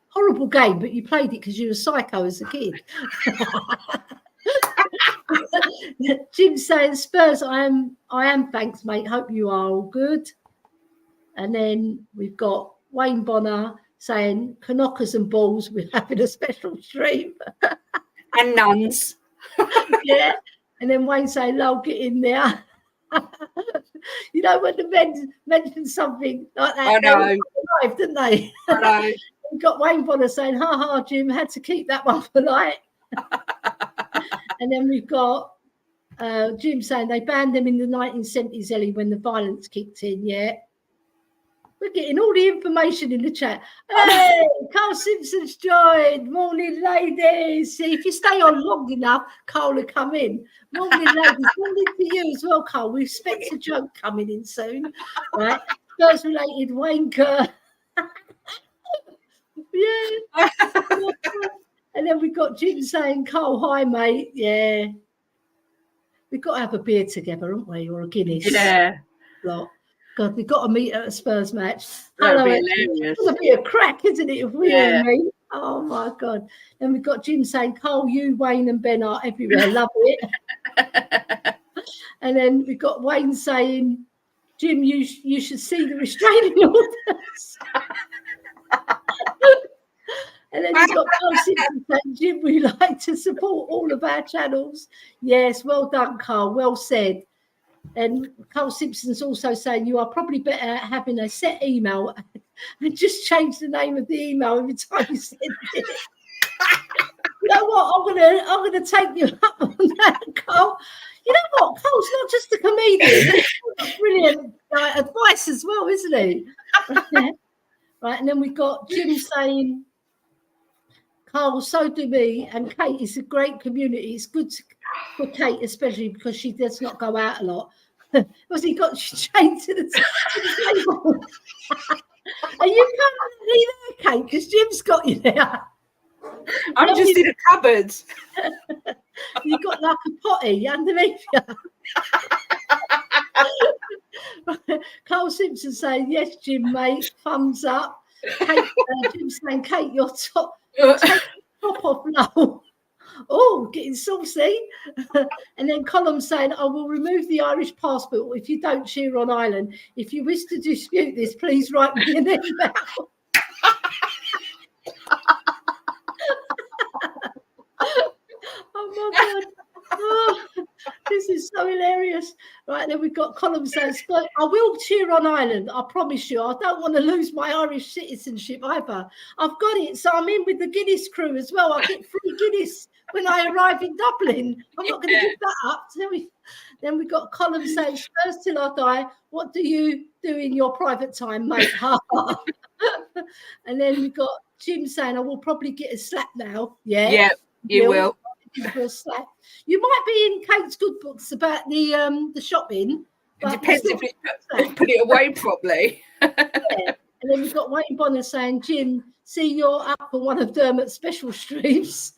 Horrible game, but you played it because you were psycho as a kid. Jim saying, Spurs, I am, thanks, mate. Hope you are all good. And then we've got Wayne Bonner saying canockers and balls, we're having a special stream. And nuns. Yeah. And then Wayne saying, "Lol, get in there." You know, when the men mentioned something like that, I know. they were alive, didn't they? I know. We've got Wayne Bonner saying, "Ha ha, Jim, had to keep that one polite." And then we've got Jim saying they banned them in the 1970s, Elly, when the violence kicked in. Yeah. We're getting all the information in the chat. Hey, Carl Simpson's joined. Morning, ladies. See, if you stay on long enough, Carl will come in. Morning, ladies. Morning to you as well, Carl. We expect a joke coming in soon. Right? Spurs related wanker. Yeah. And then we've got Jim saying, "Carl, hi, mate." Yeah. We've got to have a beer together, haven't we? Or a Guinness. Yeah. Lot. God, we've got to meet at a Spurs match. That'd Hello, be it's hilarious. going to be a crack, isn't it, if we Yeah. all meet? Oh, my God. Then we've got Jim saying, "Carl, you, Wayne and Ben are everywhere. Love it." And then we've got Wayne saying, "Jim, you should see the restraining orders." And then we've got Carl Simpson saying, "Jim, we like to support all of our channels." Yes, well done, Carl. Well said. And Carl Simpson's also saying, "You are probably better at having a set email and just change the name of the email every time you send it." You know what? I'm gonna take you up on that, Carl. You know what? Carl's not just a comedian. He's got brilliant advice as well, isn't he? Right, and then we've got Jim saying, "Carl, so do me, and Kate is a great community. It's good for Kate, especially because she does not go out a lot." Was he got chained to the table? Are you currently there, Kate? Because Jim's got you there. I'm just in a cupboard. You got like a potty underneath you. Carl Simpson saying, "Yes, Jim, mate. Thumbs up." Kate, Jim saying, "Kate, your top off low." Oh, getting saucy. And then Colin saying, "I will remove the Irish passport if you don't cheer on Ireland. If you wish to dispute this, please write me an email." Oh my God. Oh, this is so hilarious. Right, then we've got Colin saying, "I will cheer on Ireland, I promise you. I don't want to lose my Irish citizenship either. I've got it, so I'm in with the Guinness crew as well. I get free Guinness when I arrive in Dublin. I'm not going to give that up." Then we got Colin saying, "Spurs till I die. What do you do in your private time, mate?" And then we got Jim saying, "I will probably get a slap now." Yeah. Yeah, you will. For a slap. You might be in Kate's good books about the shopping. It depends if you put it away properly. Yeah. And then we've got Wayne Bonner saying, "Jim, see you're up for one of Dermot's special streams."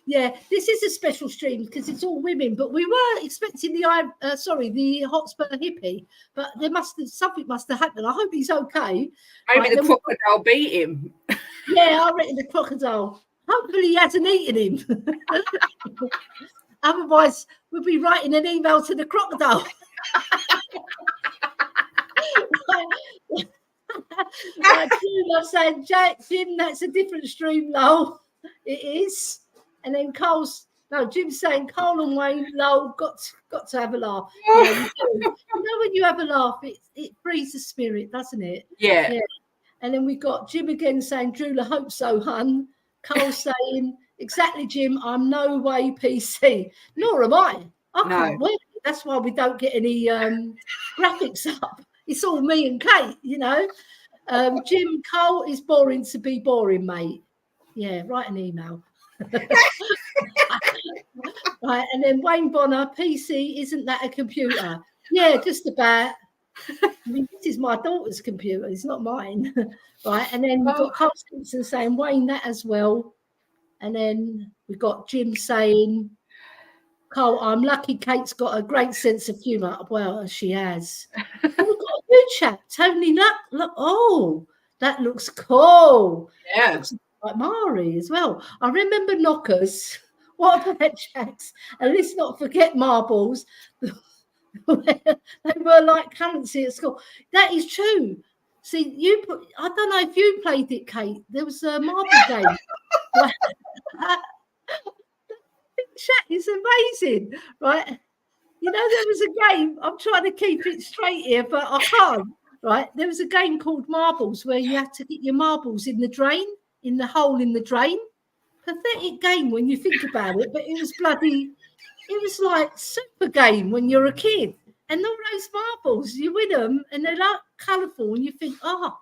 Yeah, this is a special stream because it's all women, but we were expecting the Hotspur hippie, but something must have happened. I hope he's okay. Maybe the crocodile beat him. Yeah, I reckon the crocodile. Hopefully he hasn't eaten him. Otherwise, we'll be writing an email to the crocodile. I'm saying, "Jim, that's a different stream, lol." It is. And then Jim's saying, "Carl and Wayne, lol, got to have a laugh." Yeah, you know, when you have a laugh, it breathes the spirit, doesn't it? Yeah. And then we got Jim again saying, "Drula, hope so, hun." Carl saying, "Exactly, Jim. I'm no way PC. Nor am I. I can't wait. That's why we don't get any graphics up. It's all me and Kate, you know." Jim, "Carl is boring to be boring, mate." Yeah, write an email. Right, and then Wayne Bonner, "PC, isn't that a computer?" Yeah, just about. I mean, this is my daughter's computer. It's not mine. Right, and then we've got Carl Simpson saying, "Wayne, that as well." And then we've got Jim saying, "Carl, I'm lucky Kate's got a great sense of humour." Well, she has. We've got a new chap, Tony Luck. Look, oh, that looks cool. Yeah. Looks like Mari as well. I remember knockers. What about Jacks? And let's not forget marbles. They were like currency at school. That is true. See, I don't know if you played it, Kate. There was a marble game. Chat is amazing, right? You know, there was a game. I'm trying to keep it straight here, but I can't. Right? There was a game called Marbles where you had to get your marbles in the drain, in the hole in the drain. Pathetic game when you think about it, but it was bloody. It was like super game when you're a kid, and all those marbles, you win them, and they're like colourful, and you think, oh,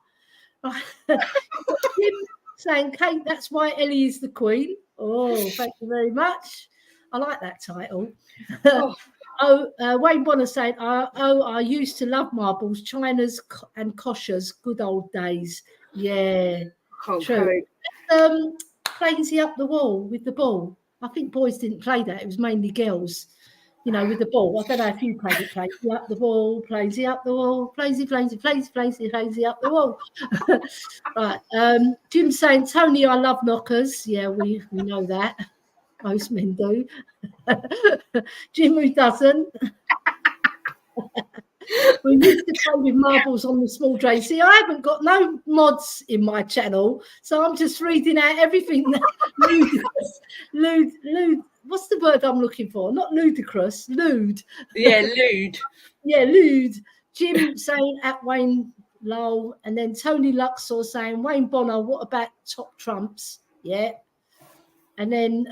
right. Jim saying, Kate, that's why Elly is the queen. Oh, thank you very much. I like that title. Wayne Bonner saying, I used to love marbles, China's and Kosher's good old days. Yeah, true. Plainsy up the wall with the ball. I think boys didn't play that. It was mainly girls, you know, with the ball. I don't know if you played it. Plainsy up the wall, Plainsy up the wall, Plainsy up the wall. Right. Jim saying, Tony, I love knockers. Yeah, we know that. Most men do. Jim, who doesn't? We used to play with marbles on the small drain. See, I haven't got no mods in my channel, so I'm just reading out everything. Lewd. What's the word I'm looking for? Not ludicrous. Lewd. Yeah, lewd. Yeah, lewd. Jim saying at Wayne Lowell, and then Tony Luxor saying Wayne Bonner. What about top trumps? Yeah. And then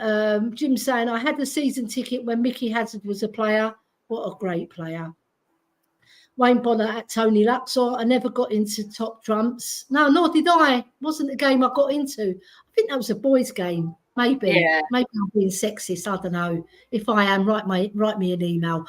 Jim saying, I had a season ticket when Mickey Hazard was a player. What a great player. Wayne Bonner at Tony Luxor. I never got into top trumps. No, nor did I. Wasn't a game I got into. I think that was a boys' game. Maybe. Yeah. Maybe I'm being sexist. I don't know. If I am, write me an email.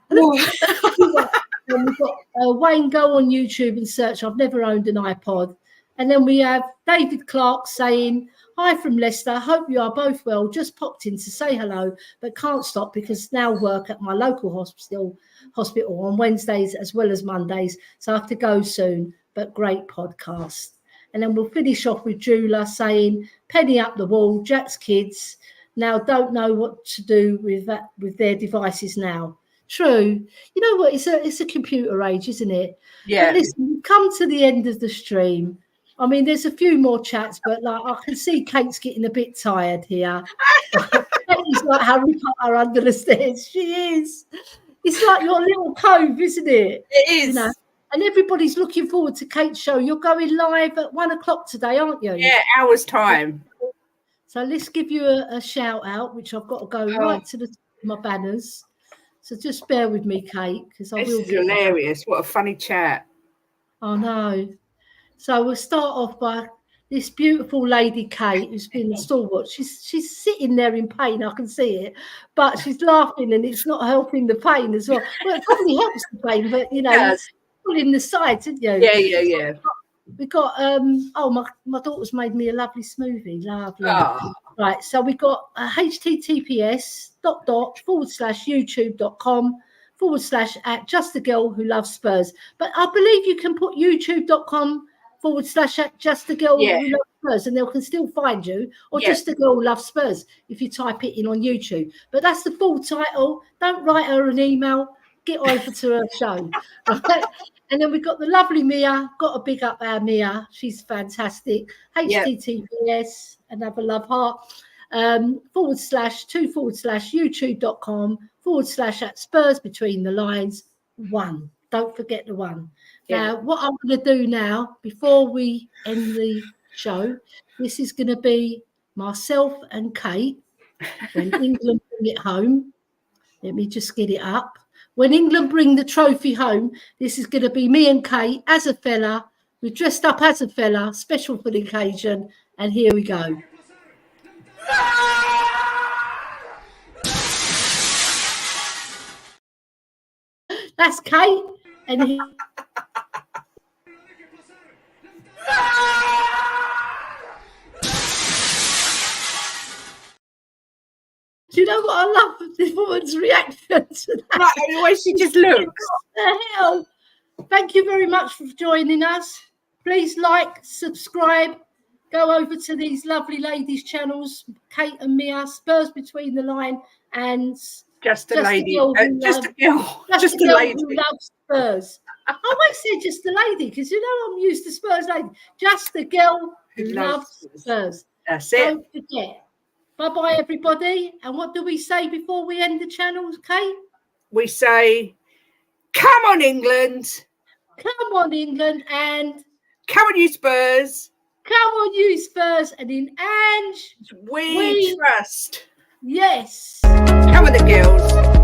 We've got Wayne, go on YouTube and search. I've never owned an iPod. And then we have David Clark saying, hi from Leicester. Hope you are both well. Just popped in to say hello, but can't stop because now work at my local hospital on Wednesdays as well as Mondays. So I have to go soon, but great podcast. And then we'll finish off with Jula saying, penny up the wall, Jack's kids now don't know what to do with their devices now. True. You know what? It's a computer age, isn't it? Yeah. But listen, we've come to the end of the stream. I mean, there's a few more chats, but like I can see Kate's getting a bit tired here. Kate's like Harry Potter under the stairs. She is. It's like your little cove, isn't it? It is. You know? And everybody's looking forward to Kate's show. You're going live at 1:00 today, aren't you? Yeah, hour's time. So let's give you a shout out, which I've got to go right to the top of my banners. So just bear with me, Kate, because I will. This is hilarious. What a funny chat. I know. So we'll start off by this beautiful lady, Kate, who's been a stalwart. She's sitting there in pain. I can see it, but she's laughing, and it's not helping the pain as well. Well, it probably helps the pain, but you know, yes. Pulling the sides, didn't you? Yeah. We got my daughter's made me a lovely smoothie. Lovely. Oh. Right, so we got https://youtube.com/at just a girl who loves Spurs. But I believe you can put youtube.com/at just a girl who loves Spurs, and they can still find you, or just a girl who loves Spurs if you type it in on YouTube. But that's the full title. Don't write her an email. Get over to her show. Right? And then we've got the lovely Mia. Got to big up our Mia. She's fantastic. https, another love heart, //youtube.com/at Spurs between the lines 1. Don't forget the 1. Now, what I'm going to do now, before we end the show, this is going to be myself and Kate when England bring it home. Let me just get it up. When England bring the trophy home, this is going to be me and Kate as a fella. We're dressed up as a fella, special for the occasion. And here we go. That's Kate. And he... Do you know what I love of this woman's reaction to that? Right, the way she just looks. What the hell? Thank you very much for joining us. Please like, subscribe, go over to these lovely ladies' channels, Kate and Mia, Spurs Between the Line, and Just a lady. Just a girl who loves Spurs. I always say just the lady, because you know I'm used to Spurs lady. Just the girl who loves Spurs. That's it. Don't forget. Bye-bye, everybody. And what do we say before we end the channel, Kate? We say, come on, England. Come on, England, and come on, you Spurs. Come on, you Spurs. And in Ange, we trust. Yes. Come on, the girls.